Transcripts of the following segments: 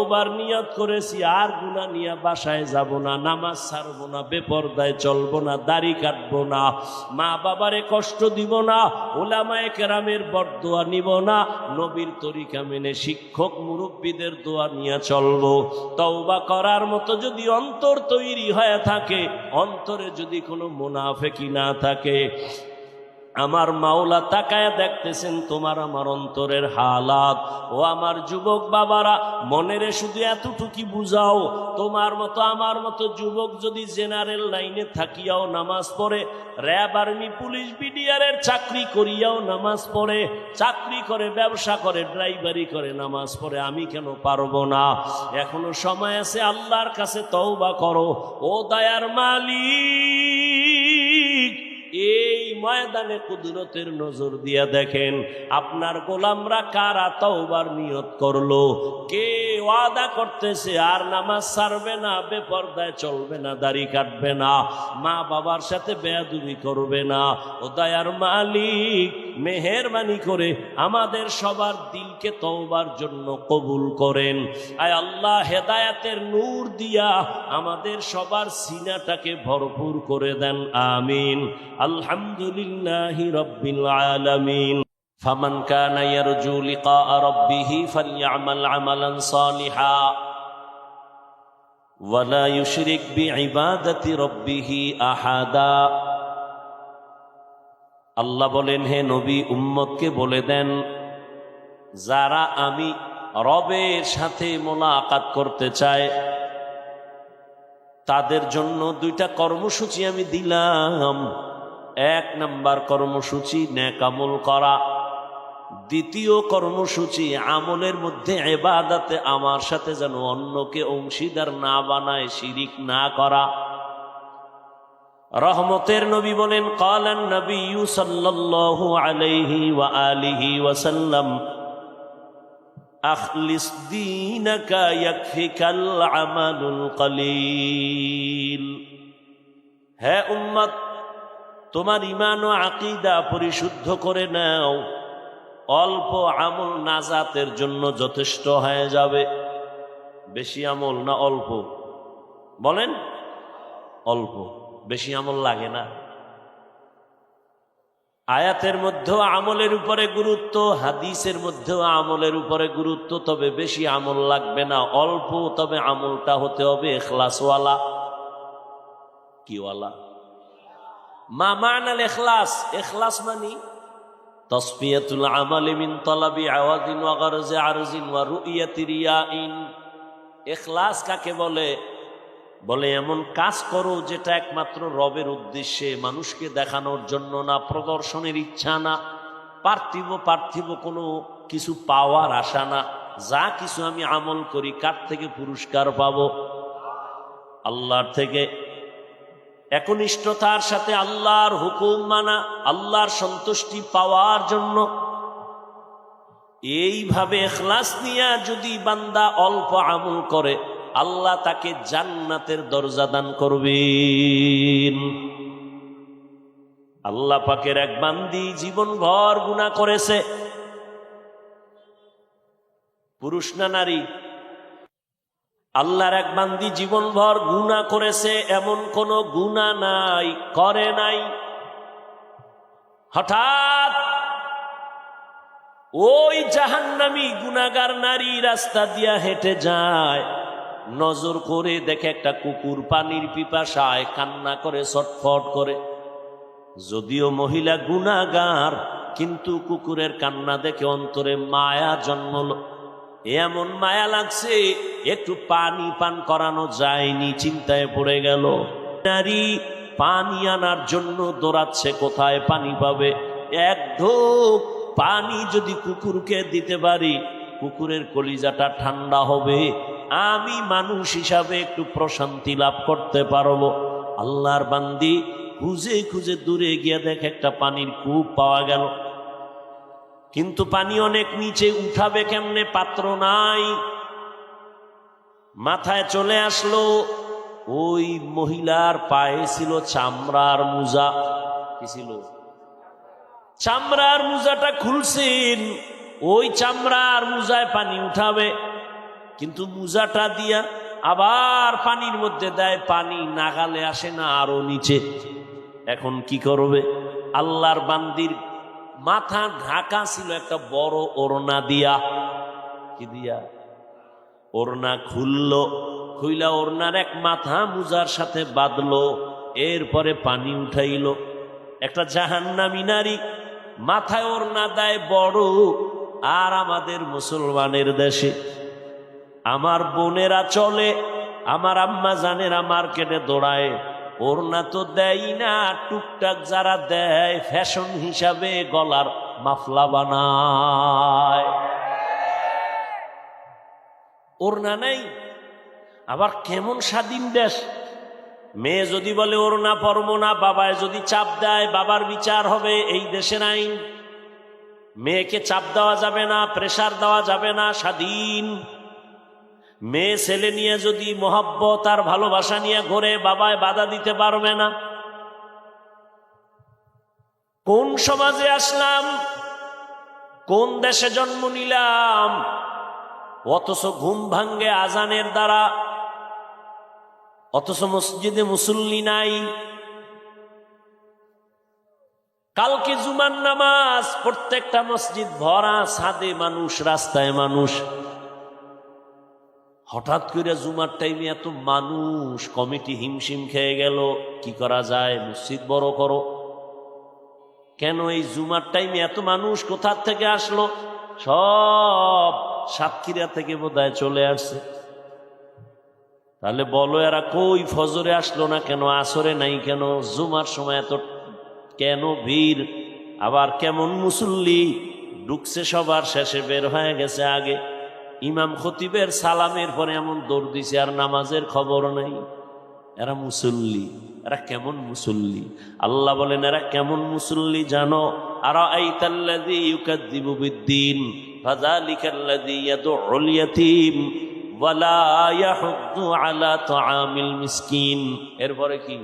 ওবার নিয়ত করেছি আর গুনাহ নিয়ে বাসায় যাব না, নামাজ ছাড়বো না, বেপরদায় চলবো না, দাড়ি কাটবো না, মা বাবারে কষ্ট দিব না, উলামায়ে কেরামের বরদোয়া নিব না, নবীর তরিকা মেনে শিক্ষক মুরব্বীদের দোয়া নিয়ে চলবো। তওবা করার মতো যদি অন্তর তৈরি হয়ে থাকে, অন্তরে যদি কোনো মুনাফিকি না থাকে, আমার মাওলা তাকায় দেখতেছেন তোমার আমার অন্তরের হালাত। ও আমার যুবক বাবারা, মনেরে শুধু এতটুকু বুঝাও, তোমার মতো আমার মতো যুবক যদি জেনারেল লাইনে থাকিয়াও নামাজ পড়ে, র্যাব আর্মি পুলিশ বিডিআরের চাকরি করিয়াও নামাজ পড়ে, চাকরি করে, ব্যবসা করে, ড্রাইভারি করে, নামাজ পড়ে, আমি কেন পারবো না? এখনো সময় আছে, আল্লাহর কাছে তওবা করো। ও দয়ার মালিক, এই ময়দানে কুদরতের নজর দিয়া দেখেন আপনার গোলামরা কারা তওবার নিয়ত করলো। কে ওয়াদা করতেছে আর নামাজ ছাড়বে না, বেপরদায় চলবে না, দাড়ি কাটবে না, মা বাবার সাথে বেয়াদবি করবে না। ও দয়ার মালিক, মেহেরবানি করে আমাদের সবার দিলকে তওবার জন্য কবুল করেন। আয় আল্লাহ, হেদায়েতের নূর দিয়া আমাদের সবার সিনাটাকে ভরপুর করে দেন, আমিন। আলহামদুলিল্লাহি রাব্বিল আলামিন। ফামান কানা ইয়ারজু লিকা রাব্বিহি ফালইআমাল আমালান সালিহা ওয়া লা ইউশরিক বিইবাদাতি রাব্বিহি আহাদা। আল্লাহ বলেন, হে নবী, উম্মতকে বলে দেন, যারা আমি রবের সাথে মোলাকাত করতে চায় তাদের জন্য দুইটা কর্মসূচি আমি দিলাম। এক নাম্বার কর্মসূচি নেক আমল করা, দ্বিতীয় কর্মসূচি আমলের মধ্যে ইবাদতে আমার সাথে যেন অন্যকে অংশীদার না বানায়, শিরিক না করা। রহমতের নবী বলেন, ক্বালান নবিয়্যু সাল্লাল্লাহু আলাইহি ওয়া আলিহি ওয়াসাল্লাম, আখলিস দীনাকা ইয়াকফিকাল আমালুল কলিল। হে উম্মত, তোমার ঈমান ও আকীদা পরিশুদ্ধ করে নাও, অল্প আমল নাজাতের জন্য যথেষ্ট হয়ে যাবে। বেশি আমল না অল্প? বলেন, অল্প। বেশি আমল লাগে না। আয়াতের মধ্যেও আমলের উপরে গুরুত্ব, হাদিসের মধ্যেও আমলের উপরে গুরুত্ব, তবে বেশি আমল লাগবে না, অল্প, তবে আমলটা হতে হবে ইখলাসওয়ালা। কিওয়ালা? মা মানাল ইখলাস? ইখলাস মানে তাসফিয়াতুল আমালি মিন তালাবি আওয়াদিন ওয়া গারজি আরজিন ওয়া রুইয়াতি রিয়াইন। ইখলাস কাকে বলে? বলে এমন কাজ করো যেটা একমাত্র রবের উদ্দেশ্যে, মানুষকে দেখানোর জন্য না, প্রদর্শনের ইচ্ছা না, পার্থিব কোনো কিছু পাওয়ার আশা না। যা কিছু আমি আমল করি, কার থেকে পুরস্কার পাবো? আল্লাহর থেকে। একনিষ্ঠতার সাথে আল্লাহর হুকুম মানা, আল্লাহর সন্তুষ্টি পাওয়ার জন্য। এইভাবে ইখলাস নিয়ে যদি বান্দা অল্প আমল করে, আল্লাহ তাকে জান্নাতের দরজা দান করবেন। আল্লাহ পাকের এক বান্দি জীবনভর গুনাহ করেছে, পুরুষ না নারী? আল্লাহর এক বান্দি জীবনভর গুনাহ করেছে, এমন কোন গুনাহ নাই করে নাই। হঠাৎ ওই জাহান্নামী গুনাহগার নারী রাস্তা দিয়া হেঁটে যায়, নজর করে দেখে একটা কুকুর পানির পিপাসায় কান্না করে, ছটফট করে। যদিও মহিলা গুনাহগার, কিন্তু কুকুরের কান্না দেখে অন্তরে মায়া জন্মল। এমন মায়া লাগছে, একটু পানি পান করানো যায়নি, চিন্তায় পড়ে গেল। নারী পানি আনার জন্য দৌড়াচ্ছে, কোথায় পানি পাবে? এক ঢোক পানি যদি কুকুরকে দিতে পারি, কুকুরের কলিজাটা ঠান্ডা হবে, আমি মানুষ হিসাবে একটু প্রশান্তি লাভ করতে পারবো। আল্লাহর বান্দি খুঁজে খুঁজে দূরে গিয়ে দেখে একটা পানির কূপ পাওয়া গেল, কিন্তু পানি অনেক নিচে, উঠাবে কেমনে? পাত্র নাই। মাথায় চলে আসলো, ওই মহিলার পায়ে ছিল চামড়ার মোজা। কি ছিল? চামড়ার মোজাটা খুলছেন, ওই চামড়ার মোজায় পানি উঠাবে। কিন্তু মুজাটা দিয়া আবার পানির মধ্যে দেয়, পানি নাগালে আসে না, আরো নিচে। এখন কি করবে? আল্লাহর বান্দির মাথা ঢাকা ছিল একটা বড় ওড়না দিয়া। কি দিয়া? ওড়না খুললো, খুইলা ওড়নার এক মাথা মুজার সাথে বাঁধলো, এরপরে পানি উঠাইল। একটা জাহান্নামী নারী মাথায় ওড়না দেয় বড়, আর আমাদের মুসলমানের দেশে আমার বোনেরা চলে, আমার আম্মা জানেরা মার্কেটে দৌড়ায়, ওড়না তো দেয় না, টুকটাক যারা দেয় ফ্যাশন হিসাবে গলার মাফলা বানায়। ওড়না নেই। আবার কেমন স্বাধীন দেশ! মেয়ে যদি বলে ওড়না পরবো না, বাবায় যদি চাপ দেয়, বাবার বিচার হবে। এই দেশের আইন, মেয়েকে চাপ দেওয়া যাবে না, প্রেসার দেওয়া যাবে না, স্বাধীন। মেয়ে ছেলে নিয়ে যদি মহব্বত আর ভালোবাসা নিয়ে ঘুরে, বাবায় বাধা দিতে পারবে না। কোন সমাজে আসলাম, কোন দেশে জন্ম নিলাম, অথচ ঘুম ভাঙ্গে আজানের দ্বারা, অথচ মসজিদে মুসল্লি নাই। কালকে জুমার নামাজ, প্রত্যেকটা মসজিদ ভরা, ছাদে মানুষ, রাস্তায় মানুষ। হঠাৎ করে জুমার টাইমে এত মানুষ, কমিটি হিমশিম খেয়ে গেল, কি করা যায়, মসজিদ বড় করো। কেন এই জুমার টাইমে এত মানুষ কোথা থেকে আসলো? সব সাতক্ষীরা থেকে বোধহয় চলে আসছে। তাহলে বলো এরা কই ফজরে আসলো না কেন, আসরে নাই কেন, জুমার সময় এত কেন ভিড়? আবার কেমন মুসল্লি ঢুকছে সবার শেষে, বের হয়ে গেছে আগে। ইমাম খতিবের সালামের পরে এমন দৌড় দিছে, আর নামাজের খবর নাই। এরা মুসল্লি, এরা কেমন মুসল্লি? আল্লাহ বলেন এরা কেমন মুসল্লি জানো? আরাআইতাল্লাযী ইউকাযযিবু বিদ্দীন ফাযালিকাল্লাযী ইয়াদউল ইয়াতীম ওয়ালা ইয়াহুদ্দু আলা তুআমিল মিসকিন। এরপরে কি?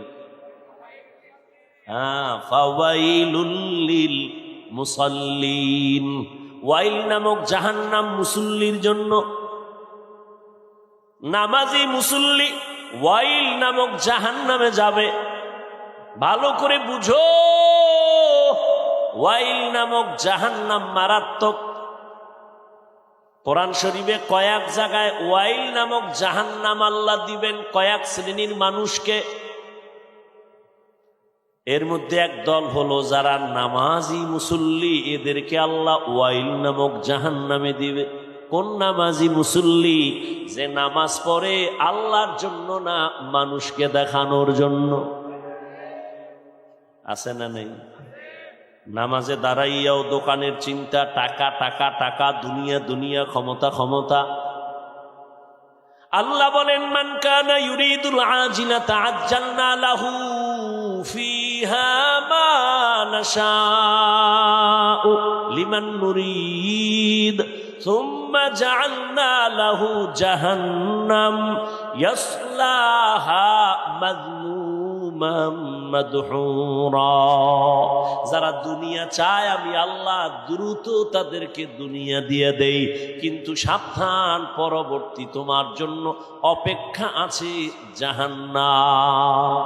ফাওয়াইলুল লিল মুসাল্লিন। ওয়াইল নামক জাহান্নাম মুসল্লির জন্য। নামাজি মুসল্লি ওয়াইল নামক জাহান্নামে যাবে। ভালো করে বুঝো, ওয়াইল নামক জাহান্নাম মারাত্মক। কোরআন শরীফে কয়েক জায়গায় ওয়াইল নামক জাহান্নাম আল্লাহ দিবেন কয়েক শ্রেণীর মানুষকে। এর মধ্যে এক দল হলো যারা নামাজি মুসল্লি, এদেরকে আল্লাহ ওয়াইল নামক জাহান্নামে দিবে। কোন নামাজি মুসল্লি? যে নামাজ পড়ে আল্লাহর জন্য না, মানুষকে দেখানোর জন্য। আছে না নেই? নামাজে দাঁড়াইয়াও দোকানের চিন্তা, টাকা টাকা টাকা, দুনিয়া দুনিয়া, ক্ষমতা ক্ষমতা। আল্লাহ বলেন মান কানা ইউরিদুল আজিলাতা আজ্জালনা লাহু ফিহা মা নাশাউ লিমান নুরিদ সুম্মা জাআলনা লাহু জাহান্নাম ইয়াসলাহা মাযমুমান মাদহুরা। যারা দুনিয়া চায় আমি আল্লাহ দ্রুত তাদেরকে দুনিয়া দিয়ে দেই, কিন্তু সাবধান, পরবর্তী তোমার জন্য অপেক্ষা আছে জাহান্নাম।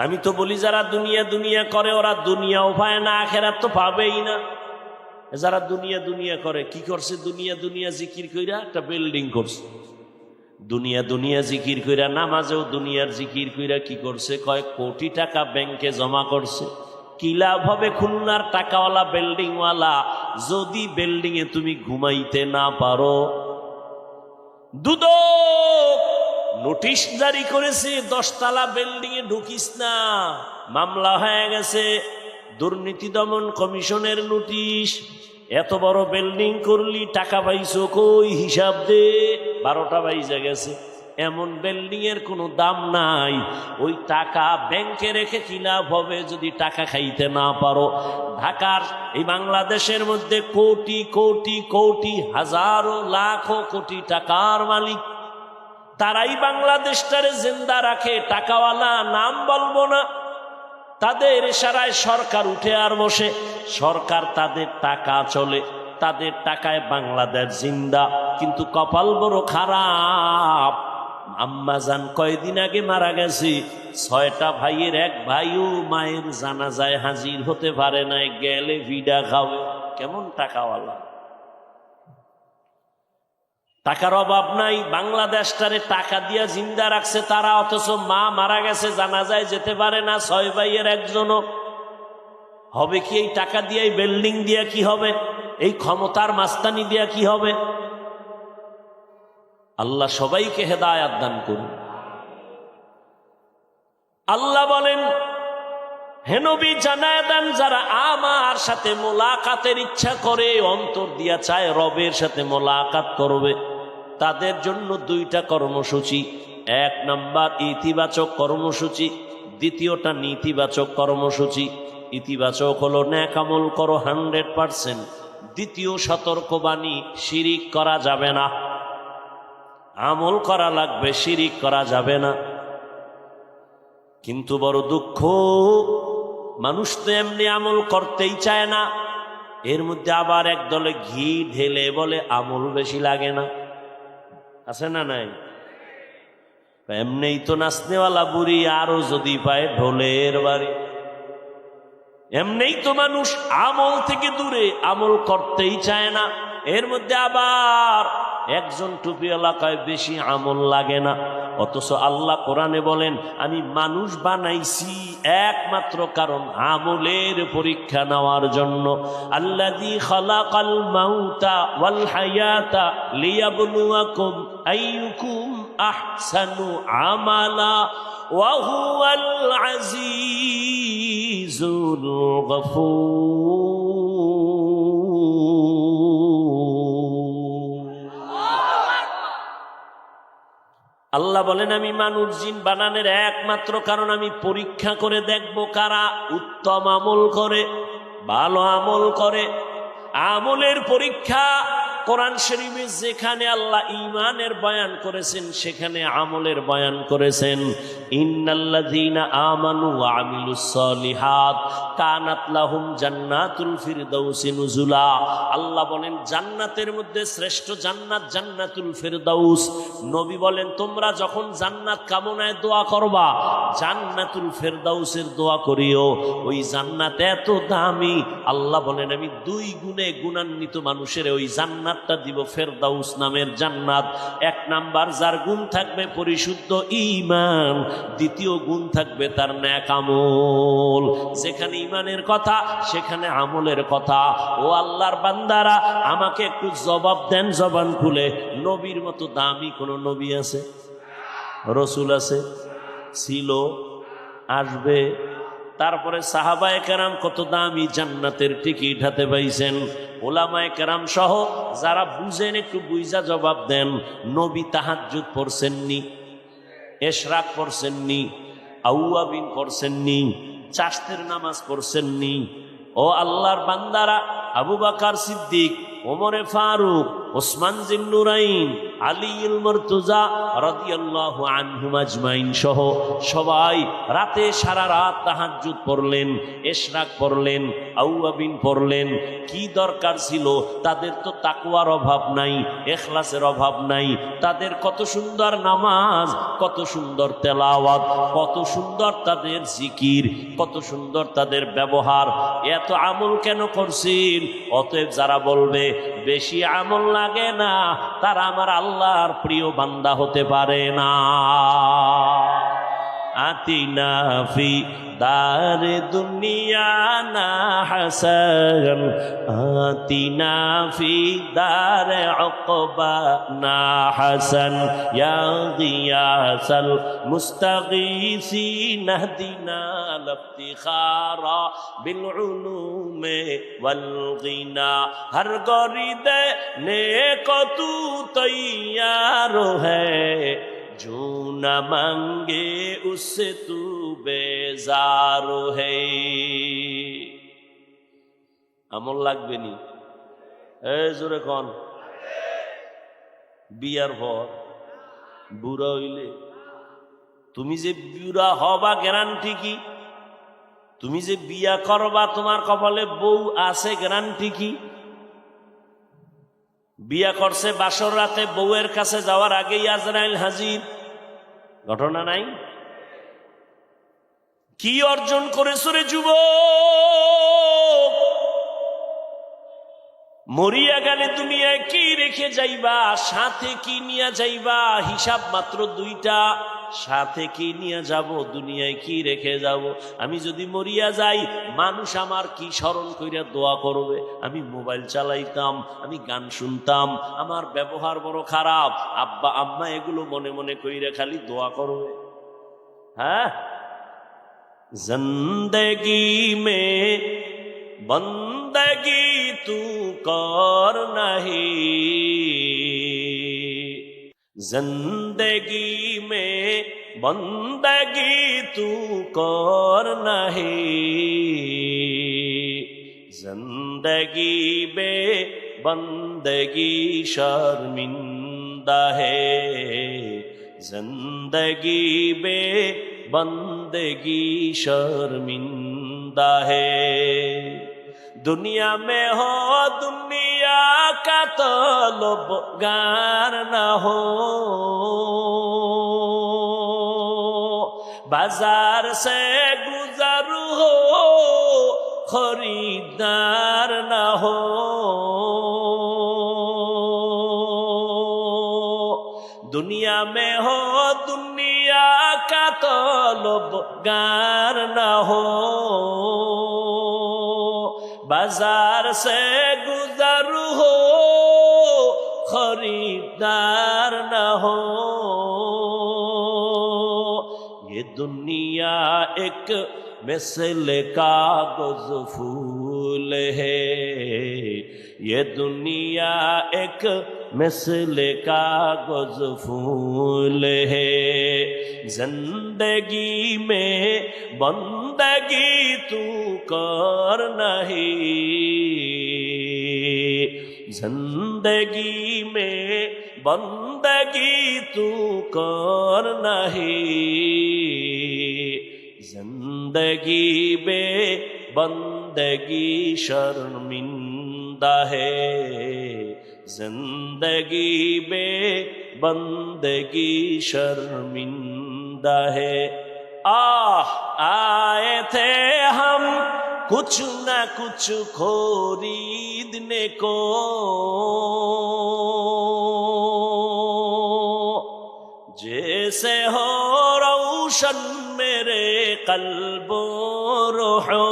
আমি তো বলি যারা দুনিয়া দুনিয়া করে ওরা দুনিয়াও পায় না, আখিরাত তো পাবেই না। যারা দুনিয়া দুনিয়া করে কি করছে? দুনিয়া দুনিয়া জিকির কইরা একটা বিল্ডিং করছে। দুনিয়া দুনিয়া জিকির কইরা নামাজেও দুনিয়ার জিকির কইরা কি করছে? কয়েক কোটি টাকা ব্যাংকে জমা করছে। কি লাভ হবে খুলনার টাকাওয়ালা বিল্ডিংওয়ালা যদি বিল্ডিং এ তুমি ঘুমাইতে না পারো? দুদক নোটিশ জারি করেছে 10 তলা বিল্ডিং এ ঢুকিস না, মামলা হয়ে গেছে। দুর্নীতি দমন কমিশনের নোটিশ। এত বড় বিল্ডিং করলি, টাকা পাইছো কই? হিসাব দে। 12টা বাইজে গেছে। এমন বিল্ডিং এর কোনো দাম নাই। ওই টাকা ব্যাংকে রেখে কি লাভ হবে যদি টাকা খাইতে না পারো? ঢাকার এই বাংলাদেশের মধ্যে কোটি কোটি কোটি, হাজারো লাখো কোটি টাকার মালিক, তারাই বাংলাদেশটারে জিন্দা রাখে। টাকাওয়ালা নাম বলবো না, তাদের ইশারায় সরকার উঠে আর বসে। সরকার তাদের টাকা চলে, তাদের টাকায় বাংলাদেশ জিন্দা, কিন্তু কপাল বড় খারাপ। আম্মাজান কয়দিন আগে মারা গেছে, 6টা ভাইয়ের এক ভাইও মায়ের জানাজায় হাজির হতে পারে নাই, গেলে ভিডা খাবে। কেমন টাকাওয়ালা, টাকার অভাব নাই, বাংলাদেশটারে টাকা দিয়া জিন্দা রাখছে তারা, অথচ মা মারা গেছে জানাজায় যেতে পারে না 6 ভাইয়ের একজনও। হবে কি এই টাকা দিয়ে, এই বিল্ডিং দিয়া কি হবে, এই ক্ষমতার মাস্তানি দিয়া কি হবে? আল্লাহ সবাইকে হেদায়েত দান করুন। আল্লাহ বলেন, হে নবী জানায় দেন, যারা আমার সাথে মোলাকাতের ইচ্ছা করে, অন্তর দিয়া চায় রবের সাথে মোলাকাত করবে, তাদের জন্য 2টা কর্মসূচি। 1 নাম্বার ইতিবাচক কর্মসূচি, 2টা নেতিবাচক কর্মসূচি। ইতিবাচক হলো নেক আমল করো 100%। 2 সতর্কবাণী, শিরিক করা যাবে না, আমল করা লাগবে, শিরিক করা যাবে না। কিন্তু বড় দুঃখ, মানুষ তো এমনি আমল করতেই চায় না, এর মধ্যে আবার একদলে ঘি ঢেলে বলে আমল বেশি লাগে না। আছে না নাই? এমনিই তো নাচনেওয়ালা বুড়ি, আরো যদি পায় ঢোলের বাড়ি। এমনিই তো মানুষ আমল থেকে দূরে, আমল করতেই চায় না, এর মধ্যে আবার একজন টুপিওয়ালা কয় বেশি আমল লাগে না। অথচ আল্লাহ কোরআনে বলেন, আমি মানুষ বানাইছি একমাত্র কারণ আমলের পরীক্ষা নেওয়ার জন্য। আল্লাযী খালাকাল মাউতা ওয়াল হায়াতা লিয়াবলুয়াকুম আইয়ুকুম আহসানু আমালা ওয়া হুয়াল আজিজুল গফুর। আল্লাহ বলেন, আমি মানুষ জিন বানানোর একমাত্র কারণ আমি পরীক্ষা করে দেখব কারা উত্তম আমল করে, ভালো আমল করে। আমলের পরীক্ষা কোরআন শরীফে যেখানে আল্লাহ ঈমানের বয়ান করেছেন, সেখানে আমলের বয়ান করেছেন। ইন্নাল্লাযীনা আমানু ওয়া আমিলুস সলিহাত কানাত লাহুম জান্নাতুল ফিরদাউসি নুজুলা। আল্লাহ বলেন, জান্নাতের মধ্যে শ্রেষ্ঠ জান্নাত জান্নাতুল ফিরদাউস। নবী বলেন, তোমরা যখন জান্নাত কামনায় দোয়া করবা, জান্নাতুল ফিরদাউসের দোয়া করিও। ওই জান্নাত এত দামি, আল্লাহ বলেন আমি 2 গুণে গুণান্বিত মানুষের ওই জান্নাতটা দিব, ফেরদাউস নামের জান্নাত। 1 নাম্বার, যার গুণ থাকবে পরিশুদ্ধ ঈমান। 2য় গুণ থাকবে তার নেক আমল। যেখানে ঈমানের কথা, সেখানে আমলের কথা। ও আল্লাহর বান্দারা, আমাকে একটু জবাব দেন জবান খুলে, নবীর মতো দামি কোন নবী আছে? রসুল আছে? ছিল? আসবে? তারপরে সাহাবায়ে কেরাম কত দামি জান্নাতের টিকিট হাতে পাইছেন। ওলামায়ে কেরাম সহ যারা বুঝেন একটু বুঝা জবাব দেন। নবী তাহাজ্জুদ পড়ছেননি? এশরাক পড়ছেননি? আউয়াবিন পড়ছেননি? চাশতের নামাজ পড়ছেননি? ও আল্লাহর বান্দারা, আবু বকর সিদ্দিক, ওমরে ফারুক, ওসমান জিন্নুরাইন, আলীউল মুরতজা রাদিয়াল্লাহু আনহুম আজমাইন সহ সবাই রাতে সারা রাত তাহাজ্জুদ পড়লেন, এশরাক পড়লেন, আউয়াবিন পড়লেন। কি দরকার ছিল তাদের? তো তাকওয়ার অভাব নাই, ইখলাসের অভাব নাই। তাদের কত সুন্দর নামাজ, কত সুন্দর তেলাওয়াত, কত সুন্দর তাদের জিকির, কত সুন্দর তাদের ব্যবহার। এত আমল কেন করছেন? অতএব যারা বলবে বেশি আমল লাগে না, তারা আমার আল্লাহর প্রিয় বান্দা হতে পারে না। আতিনা ফি দারে দুনিয়া না হাসান, আতিনা ফি দারে উকবা না হাসান, ইয়া গিয়াসাল মুস্তাগীসিন নাহদিনা লফতিখারা বিল উলুমে ওয়াল গিনা। হর গরিদে নেকো তু তৈয়ার হ্যায়, जो न मांगे उससे तू बेजार है। আমল লাগবে নি? জোরে কন। বিয়ার পর বুড়া হইলে, তুমি যে বুড়া হবা গ্যারান্টি কি? তুমি যে বিয়া করবা, তোমার কপালে বউ আছে গ্যারান্টি কি? বিয়া করছে, বাসর রাতে বউয়ের কাছে যাওয়ার আগেই আজরাইল হাজির। ঘটনা নাই? কি অর্জন করেছ রে যুবক? মরিয়া গেলে দুনিয়ায় কি রেখে যাইবা, সাথে কি নিয়ে যাইবা? হিসাব মাত্র দুইটা, সাথে কি নিয়ে যাব, দুনিয়ায় কি রেখে যাব। আমি যদি মরিয়া যাই, মানুষ আমার কি স্মরণ কইরা দোয়া করবে? আমি মোবাইল চালাইতাম, আমি গান শুনতাম, আমার ব্যবহার বড় খারাপ, আব্বা আম্মা এগুলো মনে মনে কইরা খালি দোয়া করবে। হ্যাঁ, জিন্দেগি মে বন্দগি তু কর নাহি, জিন্দেগি মে বন্দগি তু কর নাহি, জিন্দেগি বে বন্দগি শর্মিন্দা হে, জিন্দেগি বে बंदगी शर्मिंदा है। दुनिया में हो दुनिया का तलबगार न हो, बाजार से गुजर हो खरीदार न हो, दुनिया में हो दुनिया का तलबगार न हो, बाजार से गुजर हो खरीदार न हो। ये दुनिया एक मिसल कागज फूल है, ये दुनिया एक मिसल कागज फूल है, जिंदगी में बंदगी तू कर नहीं, जिंदगी में बंदगी तू कर नहीं, जिंदगी बे बंदगी शर्मिंदा है, जिंदगी बे बंदगी शर्मिंदा है। आए थे हम कुछ न कुछ खरीदने को, जैसे हो रोशन मेरे कल्बो रूहो,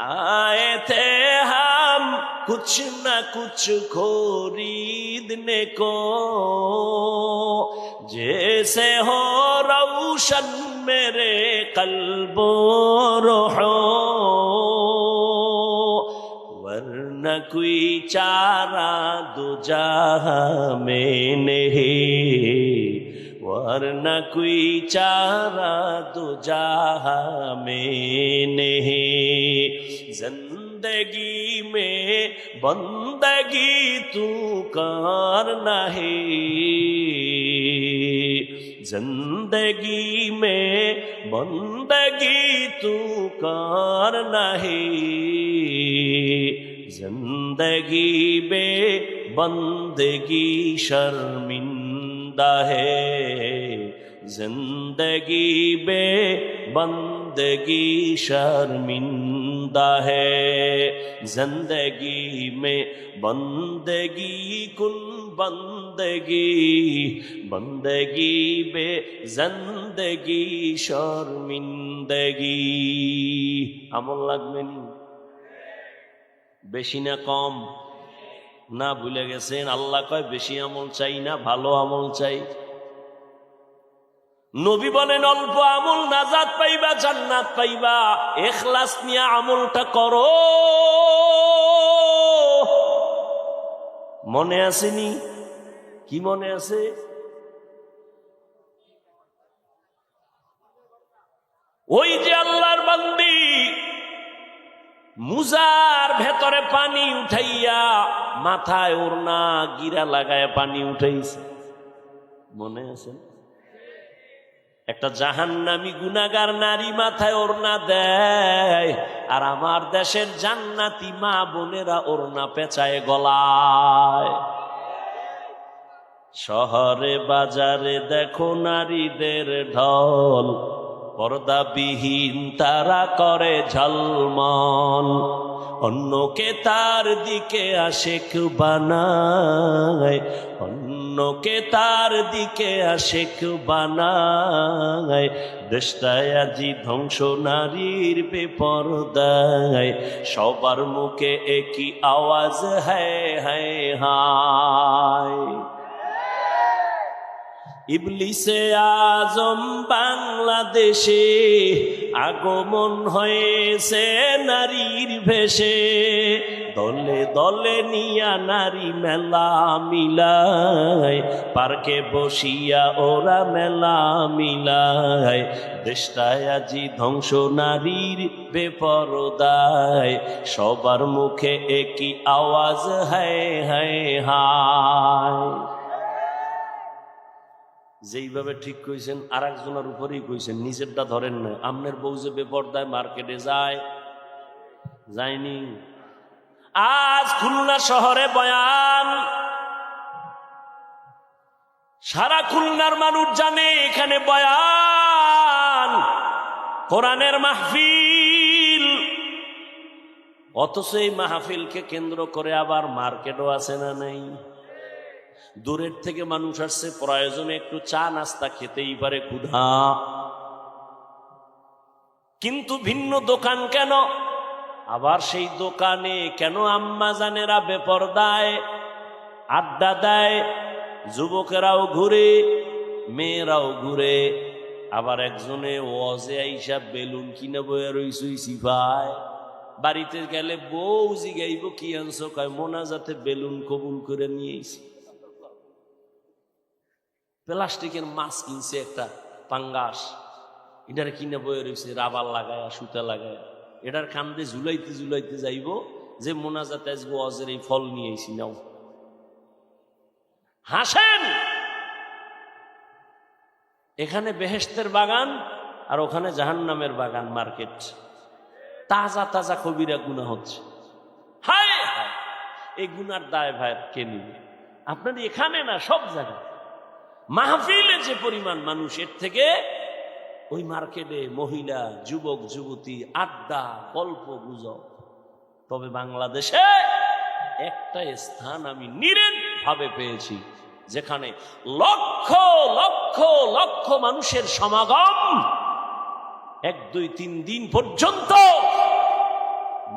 आए थे हम कुछ न कुछ खरीदने को, जैसे हो रोशन मेरे कल्बो रूहो, वरना कोई चारा दो जहां में नहीं, वरना कोई चारा दो जहां में नहीं, जिंदगी में बंदगी तू कर नहीं, जिंदगी में बंदगी तू कर नहीं, जिंदगी बे बंदगी शर्मिंदा है, जिंदगी बे बंदगी शर्मिंदा है, जिंदगी में बंदगी कुन बंदगी, बंदगी बे जिंदगी शर्मिंदगी। আমল লাগবে নি? বেশি না কম? না ভুলে গেছেন? আল্লাহ কয় বেশি আমল চাই না, ভালো আমল চাই। নবী বলেন অল্প আমল নাজাত পাইবা, জান্নাত পাইবা। ইখলাস নিয়ে আমলটা করো। মনে আসেনি? কি মনে আছে? ওই যে আল্লাহর বান্দি মুজার ভেতরে পানি উঠাইয়া মাথায় ওড়না গিরা লাগায় পানি উঠাইছে, মনে আছে? একটা জাহান্নামী গুনাহগার নারী মাথায় ওড়না দেয়, আর আমার দেশের জান্নাতি মা বোনেরা ওড়না পেঁচায় গলায়। শহরে বাজারে দেখো নারীদের ঢল, পর্দাবিহীন তারা করে ঝলমল, অন্যকে তার দিকে আশিক বানায়, অন্যকে তার দিকে আশিক বানায়। দেশটায় আজি ধ্বংস নারীর বেপরদায়, সবার মুখে একই আওয়াজ হায় হায় হায়। ইবলিসে আজম বাংলাদেশে আগমন হয়েছে নারীর ভেষে, দলে দলে নিয়া নারী মেলা মিলায়, পার্কে বসিয়া ওরা মেলা মিলায়। দেশটায় আজি ধ্বংস নারীর বেপরদায়, সবার মুখে একই আওয়াজ হায় হায় হায়। যেইভাবে ঠিক কইছেন আর একজনের উপরেই কইছেন, নিজেরটা ধরেন না। আমনের বউ যে বেপরদায় মার্কেটে যায়নি। আজ খুলনা শহরে বয়ান, সারা খুলনার মানুষ জানে এখানে বয়ান, কোরআনের মাহফিল। অথচ এই মাহফিলকে কেন্দ্র করে আবার মার্কেটও আছে না নাই? দূরের থেকে মানুষ আসছে, প্রয়োজনে একটু চা নাস্তা খেতেই পারে, ক্ষুধা। কিন্তু ভিন্ন দোকান কেন? আবার সেই দোকানে কেন আম্মা জানেরা বেপরদায় আড্ডা দেয়, যুবকেরাও ঘুরে, মেয়েরাও ঘুরে। আবার একজনে ওয়াজে আইসা বেলুন কিনে বয়ে রইছই সিফায়। বাড়িতে গেলে বউ জিগাইব কি আনছো, কয় মোনাজাতে বেলুন কবুল করে নিয়েছি। প্লাস্টিকের মাছ কিনছে একটা পাঙ্গাস, এটার কিনে বয়ে রয়েছে রাবার লাগায় সুতা লাগায়। এটার কান্দে ঝুলাইতে ঝুলাইতে যাইব যে মোনাজাতে আসবো, অজের এই ফল নিয়েছি, নাও। হাসেন, এখানে বেহেশতের বাগান আর ওখানে জাহান্নামের বাগান, মার্কেট। তাজা তাজা কবিরা গুনাহ হচ্ছে। হায় হায়, এই গুনার দায় ভাই কে নিবে? আপনার এখানে না, সব জায়গায় মাহফিলে যে পরিমাণ মানুষ, এর থেকে ওই মার্কেটে মহিলা যুবক যুবতী আড্ডা গল্প গুজব। তবে বাংলাদেশে একটা স্থান আমি নিরেট ভাবে পেয়েছি, যেখানে লক্ষ লক্ষ লক্ষ মানুষের সমাগম, 1 2 3 দিন পর্যন্ত।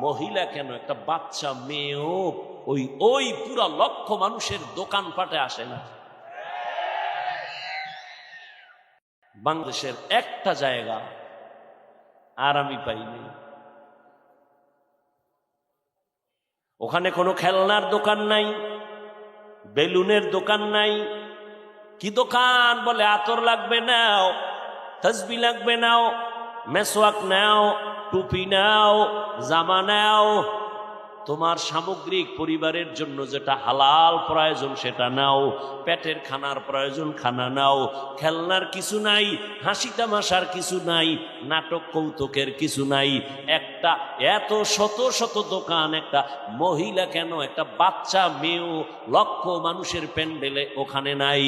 মহিলা কেন, একটা বাচ্চা মেয়েও ওই পুরা লক্ষ মানুষের দোকানপাটে আসে না। বাংলাদেশের একটা জায়গা আর আমি পাইনি, ওখানে কোনো খেলনার দোকান নাই, বেলুনের দোকান নাই। কি দোকান? বলে আতর লাগবে নাও, তসবি লাগবে নাও, মেসওয়াক নাও, টুপি নাও, জামা নাও, তোমার সামগ্রিক পরিবারের জন্য যেটা হালাল প্রয়োজন সেটা নাও, পেটের খানার প্রয়োজন খানা নাও। খেলনার কিছু নাই, হাসি তামাশার কিছু নাই, নাটক কৌতুকের কিছু নাই। একটা এত শত শত দোকান, একটা মহিলা কেন, একটা বাচ্চা মেয়েও লক্ষ মানুষের প্যান্ডেলে ওখানে নাই।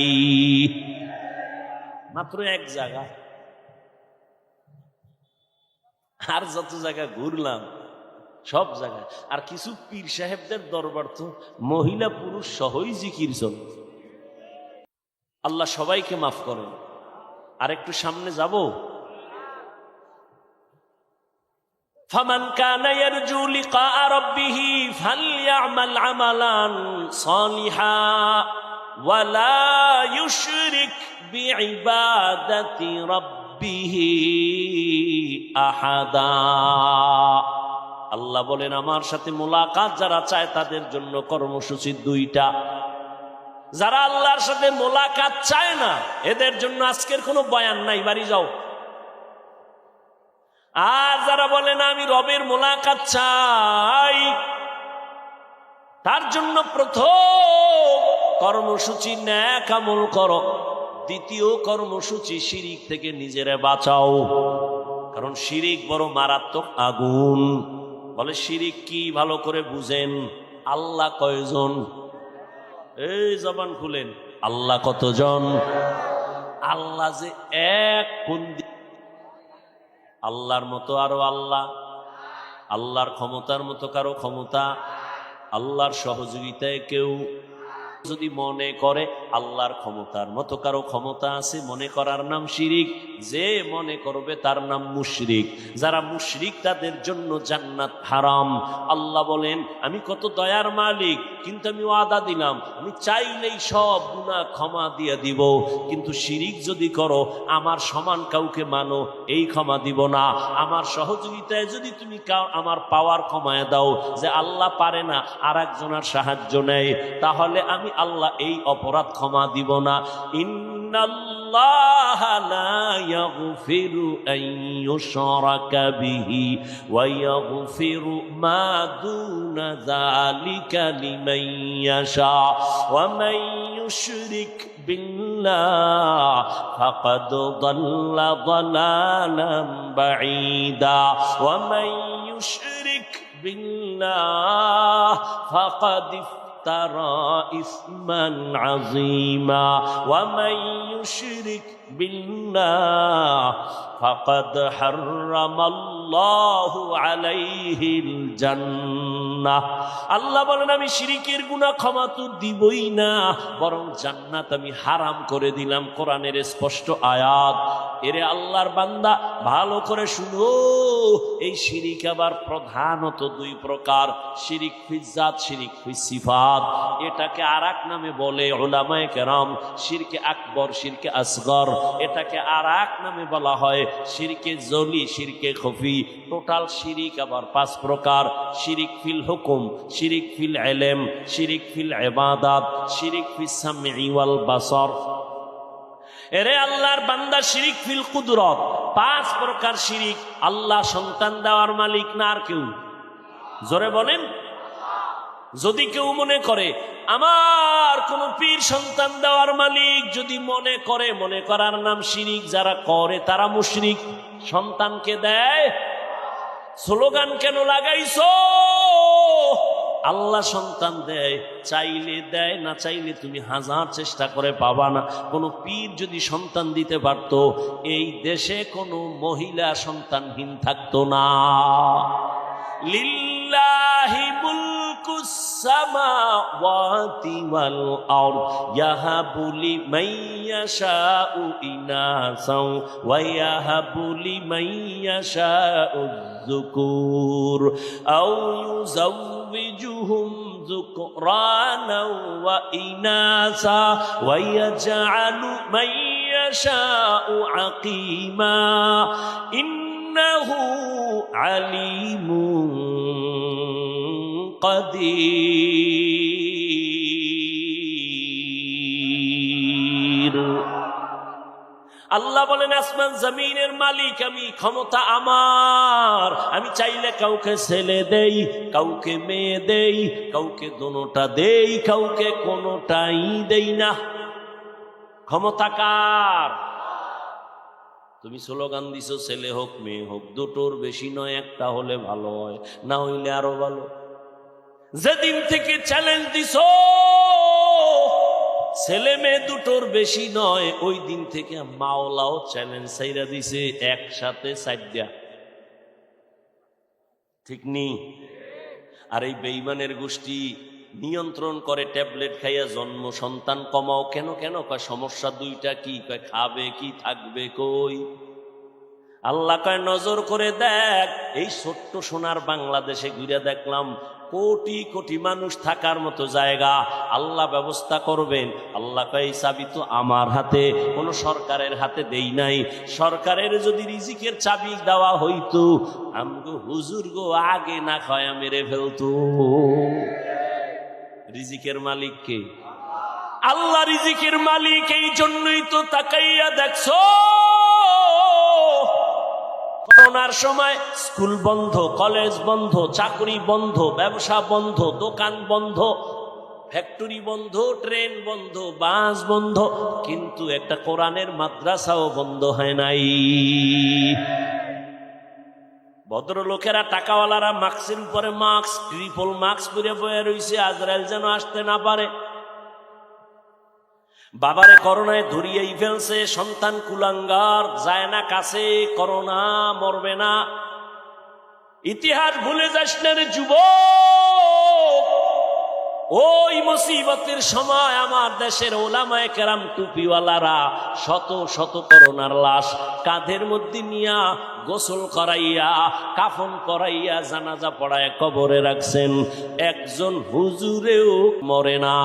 মাত্র এক জায়গা। আর যত জায়গা ঘুরলাম সব জায়গায়। আর কিছু পীর সাহেবদের দরবার তো মহিলা পুরুষ সহই জিকির চল। আল্লাহ সবাইকে মাফ করেন। আর একটু সামনে যাব। ফামান কানা ইয়ারজু লিকা রাব্বিহি ফালইআমাল আমালান সালিহা ওয়া লা ইউশরিক বিইবাদাতি রাব্বিহি আহাদা। আল্লাহ বলেন, আমার সাথে মোলাকাত যারা চায় তাদের জন্য কর্মসূচি 2টা। যারা আল্লাহর সাথে মোলাকাত চায় না, এদের জন্য আজকের কোনো বয়ান নাই, বাড়ি যাও। আর যারা বলে না আমি রবের মোলাকাত চাই, তার জন্য প্রথম কর্মসূচি নেক আমল করো, দ্বিতীয় কর্মসূচি, শিরিক থেকে নিজেরে বাঁচাও। কারণ শিরিক বড় মারাত্মক আগুন। বলে শিরিক কি ভালো করে বুঝেন। আল্লাহ কয়জন? এই জবান খুলেন, আল্লাহ কতজন? আল্লাহ যে এক, কোন আল্লাহর মতো আরো আল্লাহ, আল্লাহর ক্ষমতার মতো কারো ক্ষমতা, আল্লাহর সহযোগিতায় কেউ যদি মনে করে আল্লাহর ক্ষমতার মতো কারো ক্ষমতা আছে, মনে করার নাম শিরিক। যে মনে করবে তার নাম মুশরিক। যারা মুশরিক তাদের জন্য জান্নাত হারাম। আল্লাহ বলেন আমি কত দয়ার মালিক, কিন্তু আমি ওয়াদা দিলাম আমি চাইলেই সব গুনাহ ক্ষমা দিয়ে দিব, কিন্তু শিরিক যদি করো আমার সমান কাউকে মানো, এই ক্ষমা দিব না। আমার সহযোগিতায় যদি তুমি আমার পাওয়ার কমায় দাও, যে আল্লাহ পারে না আর একজনের সাহায্য নেয়, তাহলে আমি আল্লাহ এই অপরাধ ক্ষমা দিব না। ইন্নাল্লাহা লা ইয়াগফিরু আন ইউশরাকা বিহি ওয়া ইয়াগফিরু মা দুনা যালিকা লিমান ইয়াশা ওয়া মান ইউশরিক বিল্লাহ ফাকাদ দাল্লা দালালান বাঈদা ওয়া মান ইউশরিক বিল্লাহ ফাকাদ ترى إثما عظيما ومن يشرك بالله فقد حرم الله عليه الجنة আল্লাহ বলেন আমি শিরিকের গুনাহ ক্ষমা তো দিবই না, বরং জান্নাত আমি হারাম করে দিলাম। কোরআনের স্পষ্ট আয়াত। এরে আল্লাহর বান্দা ভালো করে শুনো, এই শিরিক আবার প্রধানত দুই প্রকার, শিরিক ফিজ জাত, শিরিক ফিজ সিফাত। এটাকে আরেক নামে বলে উলামায়ে কেরাম শিরকে আকবর, শিরকে আসগর। এটাকে আরেক নামে বলা হয় শিরকে জলি, শিরকে খফি। টোটাল শিরিক আবার পাঁচ প্রকার: শিরিক ফিল হুকুম, শিরিক ফিল ইলম, শিরিক ফিল ইবাদাত, শিরিক ফিস সামঈ ওয়াল বাসর। এরে আল্লাহর বান্দা শিরিক ফিল কুদরত, পাঁচ প্রকার শিরিক। আল্লাহ সন্তান দেওয়ার মালিক না আর কেউ? জোরে বলেন। যদি কেউ মনে করে আমার কোন পীর সন্তান দেওয়ার মালিক, যদি মনে করে, মনে করার নাম শিরিক। যারা করে তারা মুশরিক। সন্তানকে দেয়, স্লোগান কেন লাগাইছো? আল্লাহ সন্তান দেয়, চাইলে দেয়, না চাইলে তুমি হাজার চেষ্টা করে পাবা না। কোনো পীর যদি সন্তান দিতে পারত, এই দেশে কোনো মহিলা সন্তানহীন থাকতো না। লিল্লাহি মুলকুস সামাওয়াতি ওয়াল আরদ ইয়াহাবু লিমান ইয়াশাউ ইনাসাও ওয়া ইয়াহাবু লিমান ইয়াশাউ যুকুর আও ইউযাওবিজুহুম যুকরানাও ওয়া ইনাসা ওয়া ইয়াজআলু মান ইয়াশাউ আকীমা ইন্নাহু আলিমুন কাদির। আল্লাহ বলেন আসমান জমিনের মালিক আমি, ক্ষমতা আমার। আমি চাইলে কাউকে ছেলে দেই, কাউকে মেয়ে দেই, কাউকে দোনোটা দেই, কাউকে কোনোটাই দেই না। ক্ষমতা কার? তুমি স্লোগান দিছো ছেলে হোক মেয়ে হোক, দুটোর বেশি নয়, একটা হলে ভালো হয়, না হইলে আরো ভালো। যেদিন থেকে চ্যালেঞ্জ দিছো ছেলে মেয়ে দুটোর বেশি নয়, ওই দিন থেকে মাওলাও চ্যালেঞ্জ ছাইরা দিছে একসাথে চারটা। ঠিক নি? আর এই বেঈমানের গোষ্ঠী নিয়ন্ত্রণ করে ট্যাবলেট খাইয়া জন্ম সন্তান কমাও। কেন কেন কয় সমস্যা দুইটা। কি কয়? খাবে কি, থাকবে কই? আল্লাহ কয় নজর করে দেখ, এই ছোট্ট সোনার বাংলাদেশে ঘুরে দেখলাম কোটি কোটি মানুষ থাকার মতো জায়গা আল্লাহ ব্যবস্থা করবেন। আল্লাহ কয় চাবি তো আমার হাতে, কোনো সরকারের হাতে দেই নাই। সরকারের যদি রিজিকের চাবি দেওয়া হইতো, আমগো হুজুর গো আগে না খায়া মেরে ফেলতো। রিজিকের মালিক কে? আল্লাহ রিজিকের মালিক। এই জন্যই তো তাকাইয়া দেখছো করোনার সময় স্কুল বন্ধ, কলেজ বন্ধ, চাকরি বন্ধ, ব্যবসা বন্ধ, দোকান বন্ধ। ফ্যাক্টরি বন্ধ, ট্রেন বন্ধ, বাস বন্ধ, কিন্তু একটা কোরআনের মাদ্রাসাও বন্ধ হয় নাই। ভদ্রলোকেরা, টাকাওয়ালারা মাস্কের উপরে মাস্ক, ট্রিপল মাস্ক পরে বয়ে রইছে, আজরাইল যেন আসতে না পারে। বাবারে করোনায় ধরিয়েই ফেলছে, সন্তান কুলাঙ্গার, যায় না কাছে, করোনা মরবে না। ইতিহাস ভুলে যাস না রে যুবক। ওই মুসিবতের সময় আমার দেশের ওলামায়ে কেরাম টুপিওয়ালারা শত শত করোনার লাশ কাঁধের মধ্যে নিয়া গোসল করাইয়া, কাফন পরাইয়া, জানাজা পড়ায় কবরে রাখছেন। একজন হুজুরেও মরে না।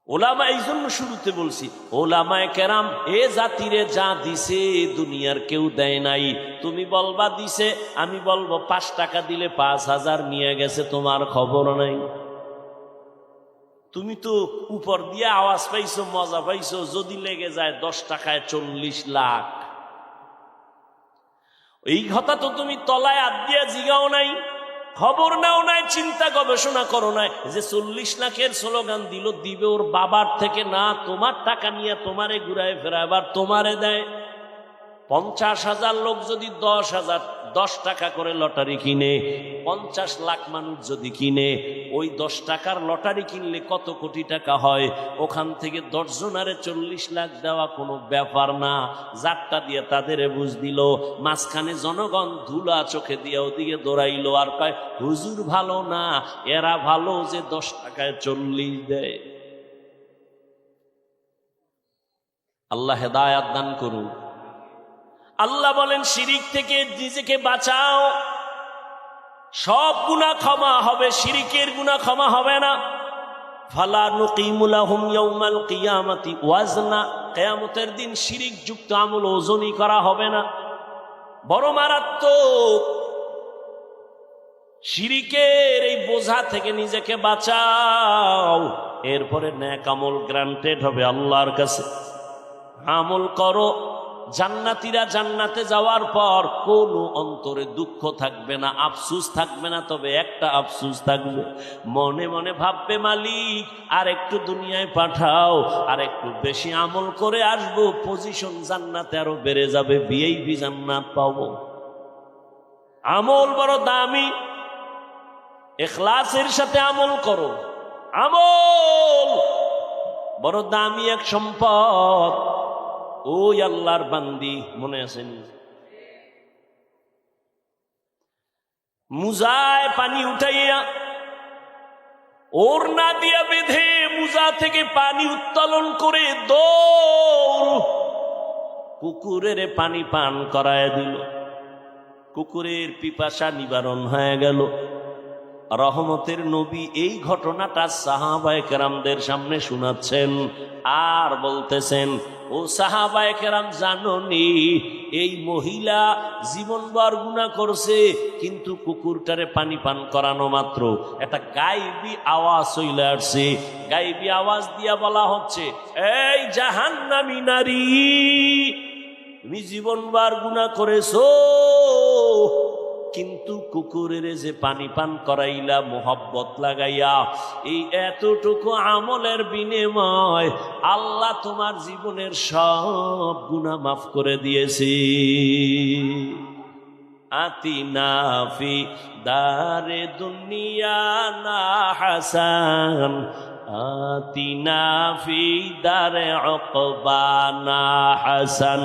ওলামা, এই জন্য শুরুতে বলছি, ওলামায়ে কেরাম এ জাতিরে যা দিছে দুনিয়ার কেউ দেয় নাই। তুমি বলবা দিছে, আমি বলবো 5 টাকা দিলে 5000 নিয়ে গেছে, তোমার খবর নাই। তুমি তো উপর দিয়ে আওয়াজ পাইছো, মজা পাইছো, যদি লেগে যায় 10 টাকায় 40 লাখ। এই কথা তো তুমি তলায় হাত দিয়া জিগাও নাই, খবর নাও নাই, চিন্তা গবেষণা করো নাই যে 40 লাখের স্লোগান দিল, দিবে ওর বাবার থেকে না, তোমার টাকা নিয়ে তোমারে ঘুরায় ফেরায় আবার তোমারে দেয়। 50,000 লোক যদি 10 টাকা করে লটারি কিনে, 50 লাখ মানুষ যদি কিনে, ওই 10 টাকার লটারি কিনলে কত কোটি টাকা হয়? ওখান থেকে 10 জনারে 40 লাখ দেওয়া কোনো ব্যাপার না। যারটা দিয়ে তাদের বুঝ দিল, মাঝখানে জনগণ ধুলা চোখে দিয়ে ওদিকে দৌড়াইলো আর কয় হুজুর ভালো না, এরা ভালো যে 10 টাকায় 40 দেয়। আল্লাহ হেদায়াত দান করুন। আল্লাহ বলেন শিরিক থেকে নিজেকে বাঁচাও, সব গুনাহ ক্ষমা হবে, শিরিকের গুনাহ ক্ষমা হবে না। ফালা নুকিমু লাহুম ইয়াউমাল কিয়ামাতি ওয়াজনা, কিয়ামতের দিন শিরিক যুক্ত আমল ওজনই করা হবে না। বড় মারাত্মক। শিরিকের এই বোঝা থেকে নিজেকে বাঁচাও, এরপরে নেক আমল গ্রান্টেড হবে আল্লাহর কাছে। আমল করো, জান্নাতীরা জান্নাতে যাওয়ার পর কোনো অন্তরে দুঃখ থাকবে না, আফসোস থাকবে না। তবে একটা আফসোস থাকবে, মনে মনে ভাববে মালিক আর একটু দুনিয়ায় পাঠাও, আর একটু বেশি আমল করে আসবো, পজিশন জান্নাতে আরো বেড়ে যাবে, ভিআইপি জান্নাত পাবো। আমল বড় দামি, ইখলাসের সাথে আমল করো। আমল বড় দামি এক সম্পদ। ওই আল্লাহর বান্দি, মনে আছেন মুজায় পানি উঠাইয়া ওড়না দিয়া বেঁধে মুজা থেকে পানি উত্তোলন করে দৌড় কুকুরের পানি পান করায় দিল। কুকুরের পিপাসা নিবারণ হয়ে গেল। রহমতের নবী এই ঘটনাটা সাহাবায়ে কেরামদের সামনে শোনাচ্ছেন আর বলতেছেন, ও সাহাবায়ে কেরাম জানোনি, এই মহিলা জীবনভর গুনাহ করছে, কিন্তু কুকুরটারে পানি পান করানো মাত্র একটা গায়েবী আওয়াজ চলে আসছে। গায়েবী আওয়াজ দিয়া বলা হচ্ছে, এই জাহান্নামী নারী, তুমি জীবনভর গুনাহ করেছো, কিন্তু কুকুরের যে পানি পান করাইলা মোহব্বত লাগাইয়া, এই এতটুকু আমলের বিনিময় আল্লাহ তোমার জীবনের সব গুনাহ মাফ করে দিয়েছে। আতিনা ফি দারে দুনিয়া না হাসান, আতিনা ফি দারে উকবা না হাসান,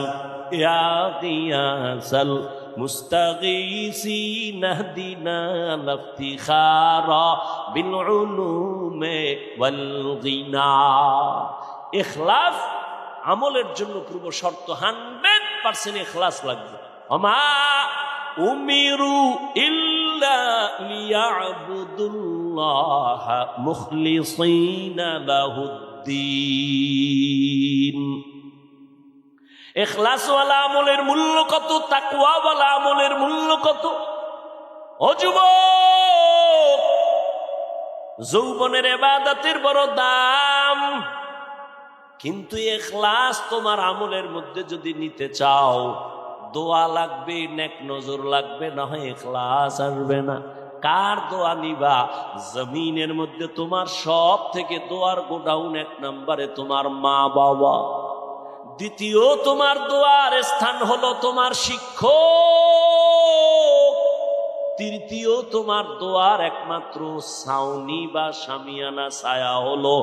ইয়া গিয়াসাল মুস্তাগীসিন ইহদিনা লিফতিখারা বিল উলুমে ওয়াল গিনা। ইখলাস আমলের জন্য পূর্ব শর্ত, 100% ইখলাস লাগবে। ওমা উমিরু ইল্লা লিয়াবুদুল্লাহ মুখলিসিনা লাহুদ্দিন। ইখলাসওয়ালা আমলের মূল্য কত, তাকওয়াওয়ালা আমলের মূল্য কত। ও যুবক, যৌবনের ইবাদতের বড় দাম, কিন্তু ইখলাস তোমার আমলের মধ্যে যদি নিতে চাও, দোয়া লাগবে, নেক নজর লাগবে, না হয় ইখলাস আসবে না। কার দোয়া নিবা? জমিনের মধ্যে তোমার সব থেকে দোয়ার গোডাউন এক নম্বরে তোমার মা বাবা। দ্বিতীয় তোমার দোয়ার স্থান হলো তোমার শিক্ষক। তৃতীয় তোমার দোয়ার একমাত্র ছাউনি বা শামিয়ানা ছায়া হলো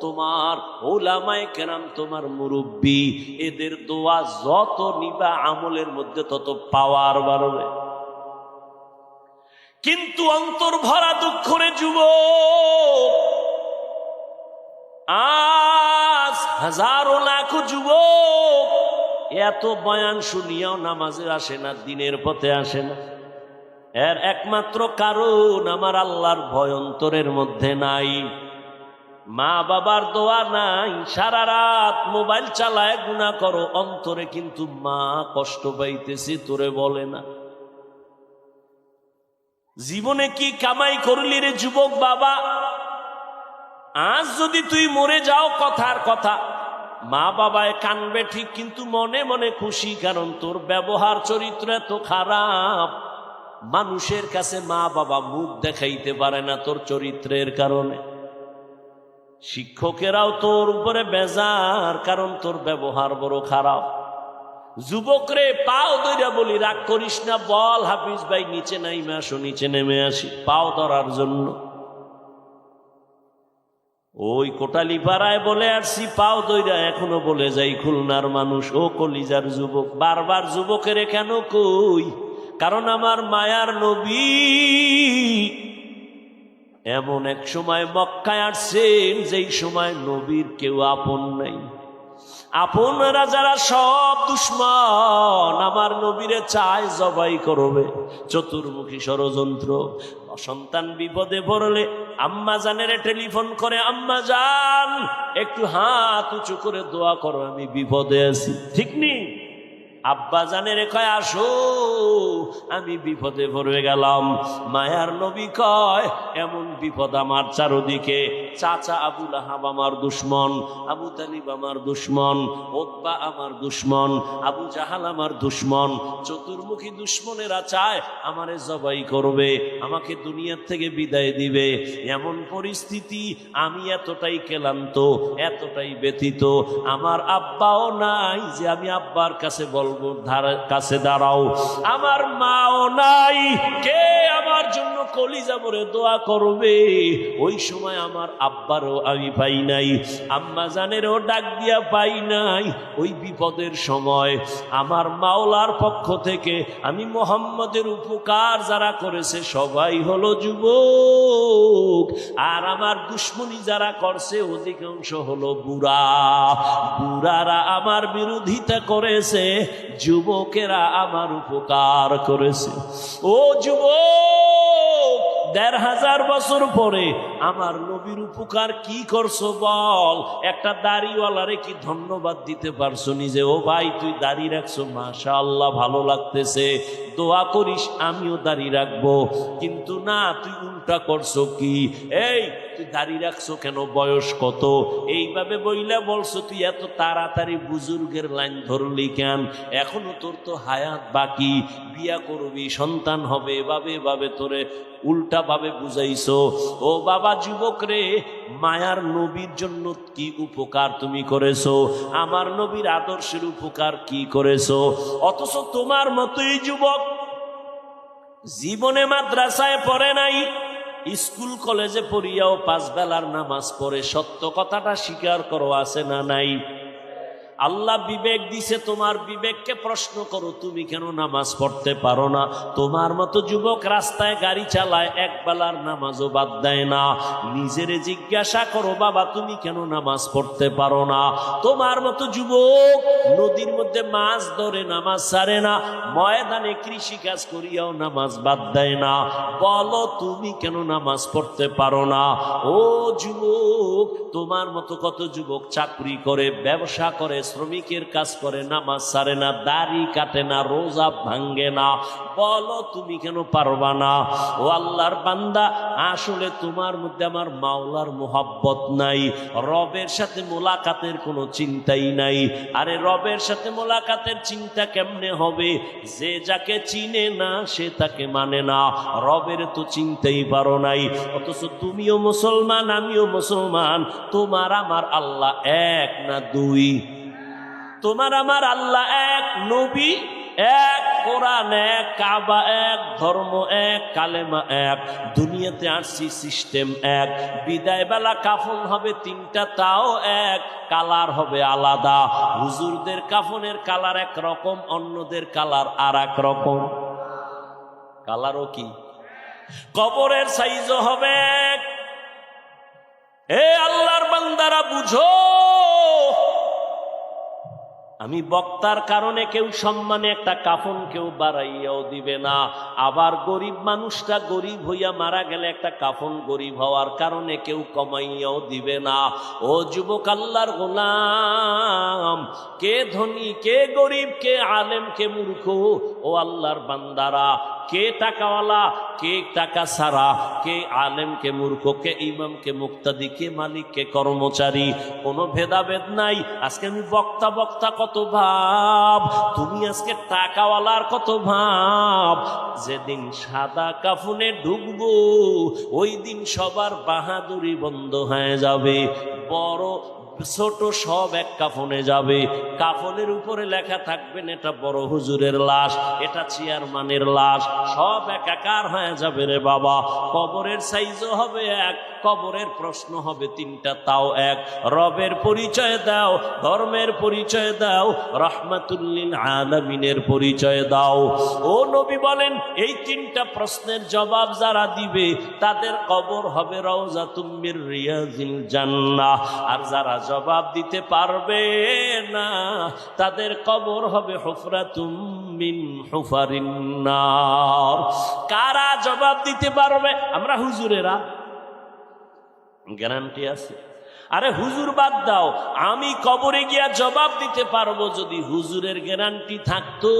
তোমার ওলামায়ে কেরাম, তোমার মুরব্বী। এদের দোয়া যত নিবা আমলের মধ্যে তত পাওয়ার বাড়বে। কিন্তু অন্তর ভরা দুঃখ রে যুবক, আজ হাজারো লাখ যুবক এত বয়ান শুনিয়াও নামাজে আসে না, দিনের পথে আসে না। এর একমাত্র কারণ আমার আল্লাহর ভয় অন্তরের মধ্যে নাই, মা বাবার দোয়া নাই। সারা রাত মোবাইল চালায় গুনাহ করো, অন্তরে কিন্তু মা কষ্ট পাইতেছে তোরে বলে না। জীবনে কি কামাই করলি রে যুবক বাবা? আজ যদি তুই মরে যাও কথার কথা, মা বাবায় কানবে ঠিক, কিন্তু মনে মনে খুশি, কারণ তোর ব্যবহার চরিত্র এত খারাপ। মানুষের কাছে মা বাবা মুখ দেখাইতে পারে না তোর চরিত্রের কারণে। শিক্ষকেরাও তোর উপরে বেজার, কারণ তোর ব্যবহার বড় খারাপ। যুবক রে, পাও ধইরা বলি, রাগ করিস না, বল হাফিজ ভাই নিচে নাইমে আসো, নিচে নেমে আসি পাও ধরার জন্য। ওই কোটালি পাড়ায় বলে আসছি পাও ধইরা, এখনো বলে যাই খুলনার মানুষ। ও কলিজার যুবক, বারবার যুবকের কেন কই? কারণ আমার মায়ার নবী এমন এক সময় মক্কায় আসছেন যেই সময় নবীর কেউ আপন নাই। আপনরা যারা সব দুশ্মন, আমার নবীরে চায় জবাই করবে। চতুর্মুখী ষড়যন্ত্র। সন্তান বিপদে পড়লে আম্মা জানের টেলিফোন করে, আম্মা জান একটু হাত উঁচু করে দোয়া করো, আমি বিপদে আছি। ঠিক নেই? আব্বা জানের কয় আসো, আমি বিপদে পড়ে গেলাম। মায়ার নবী কয় এমন বিপদ আমার চারদিকে। চাচা আবু লাহাব আমার দুশ্মন, আবু তালিব আমার দুশ্মন, উতবা আমার দুশ্মন, আবু জাহাল আমার দুশ্মন। চতুর্মুখী দুশ্মনেরা চায় আমারে জবাই করবে, আমাকে দুনিয়ার থেকে বিদায় দিবে। এমন পরিস্থিতি, আমি এতটাই ক্লান্ত, এতটাই ব্যথিত, আমার আব্বাও নাই যে আমি আব্বার কাছে বলবো কাছে দাঁড়াও। আমার মাও নাই, কে আমার জন্য কলিজা ভরে দোয়া করবে? ওই সময় আমার আব্বারও আমি পাই নাই, আম্মা জানেরও ডাক দিয়া পাই নাই। ওই বিপদের সময় আমার মাওলার পক্ষ থেকে আমি মুহাম্মদের উপকার যারা করেছে সবাই হলো যুবক, আর আমার দুশ্মনী যারা করছে অধিকাংশ হলো বুড়া। বুড়ারা আমার বিরোধিতা করেছে, যুবকেরা আমার উপকার করেছে। ও যুবক, ১৫০০ বছর পরে আমার নবীর উপকার কি করছো বল? একটা দাড়িওয়ালারে কি ধন্যবাদ দিতে পারছো নিজে? ও ভাই তুই দাড়ি রাখছো, মাশাআল্লাহ ভালো লাগতেছে, দোয়া করিস আমিও দাড়ি রাখবো। কিন্তু না, তুই উল্টা করছো কি? এই তুই দাড়ি রাখছো কেন? বয়স কত? এইভাবে বইলা বলছো তুই এত তাড়াতাড়ি বুজুর্গের লাইন ধরলি কেন? এখনো তোর তো হায়াত বাকি, বিয়া করবি, সন্তান হবে, এভাবে তোরে উল্টা ভাবে বুঝাইছো। ও বাবা যুবক রে, মায়ার নবীর জন্য কি উপকার তুমি করেছো? আমার নবীর আদর্শের উপকার কি করেছো? অথচ তোমার মতোই যুবক জীবনে মাদ্রাসায় পড়ে নাই, স্কুল কলেজে পড়িয়াও 5 বেলার নামাজ পড়ে। সত্য কথাটা স্বীকার করো, আছে না নাই? আল্লাহ বিবেক দিছে, তোমার বিবেককে প্রশ্ন করো, তুমি কেন নামাজ পড়তে পারো না? তোমার মতো যুবক রাস্তায় গাড়ি চালায়, 1 বেলার নামাজও বাদ দেয় না। নিজেরে জিজ্ঞাসা করো, বাবা তুমি কেন নামাজ পড়তে পারো না? তোমার মতো যুবক নদীর মধ্যে মাছ ধরে নামাজ ছাড়ে না, ময়দানে কৃষি কাজ করিয়াও নামাজ বাদ দেয় না। বলো তুমি কেন নামাজ পড়তে পারো না? ও যুবক, তোমার মতো কত যুবক চাকরি করে, ব্যবসা করে, শ্রমিকের কাজ করে, নামাজ ছাড়ে না, দাড়ি কাটে না, রোজা ভাঙ্গে না, বলো তুমি কেন পারবা না? ও আল্লাহর বান্দা, আসলে তোমার মধ্যে আমার মাওলার মোহাব্বত নাই, রবের সাথে মোলাকাতের কোনো চিন্তাই নাই। আরে রবের সাথে মোলাকাতের চিন্তা কেমনে হবে? যে যাকে চিনে না সে তাকে মানে না, রবের তো চিনতেই পারো নাই। অথচ তুমিও মুসলমান, আমিও মুসলমান, তোমার আমার আল্লাহ এক না দুই? তোমার আমার আল্লাহ এক, নবী এক, কোরআন এক, কাবা এক, ধর্ম এক, কালেমা এক, দুনিয়াতে আসছি সিস্টেম এক। বিদায় বেলা কাফন হবে তিনটা, তাও এক, কালার হবে আলাদা। হুজুরদের কাফনের কালার এক রকম, অন্যদের কালার আর এক রকম। কালারও কি? কবরের সাইজও হবে এক। এ আল্লাহর বান্দারা বুঝো, আমি বক্তার কারণে কেউ সম্মানে একটা কাফন কেউ বাড়াইয়াও দিবে না। আবার গরিব মানুষটা গরিব হইয়া মারা গেলে একটা কাফন গরিব হওয়ার কারণে কেউ কমাইয়াও দিবে না। ও যুবক আল্লাহর গোলাম, কে ধনী কে গরিব, কে আলেম কে মূর্খ, ও আল্লাহর বান্দারা, কে টাকাওয়ালা কে টাকা ছাড়া, কে আলেম কে মূর্খ, কে ইমাম কে মুক্তাদি, কে মালিক কে কর্মচারী, কোনো ভেদাভেদ নাই। আজকে আমি বক্তা বক্তা কত ভাব, তুমি আজকে টাকাওয়ালার কত ভাব। যেদিন সাদা কাফনে ঢুকবো ওই দিন সবার বাহাদুরি বন্ধ হয়ে যাবে, বড় ছোট সব এক কাফনে যাবে। কাফনের উপরে লেখা থাকবেন এটা বড় হুজুরের লাশ, এটা চেয়ারম্যানের লাশ, সব একাকার হয়ে যাবে রে বাবা। কবরের সাইজও হবে এক, কবরের প্রশ্ন হবে তিনটা, তাও এক। রবের পরিচয় দাও, ধর্মের পরিচয় দাও, রহমাতুল্লিল আলামিনের পরিচয় দাও। ও নবী বলেন, এই তিনটা প্রশ্নের জবাব যারা দিবে তাদের কবর হবে রাউযাতুম মির রিয়াজিল জান্নাহ। আর যারা জবাব দিতে পারবে না তাদের কবর হবে হুফরাতুম মিন হুফারিন নার। কারা জবাব দিতে পারবে? আমরা হুজুরেরা, গ্যারান্টি আছে? আরে হুজুর বাদ দাও, আমি কবরে গিয়া জবাব দিতে পারবো। যদি হুজুরের গ্যারান্টি থাকতো,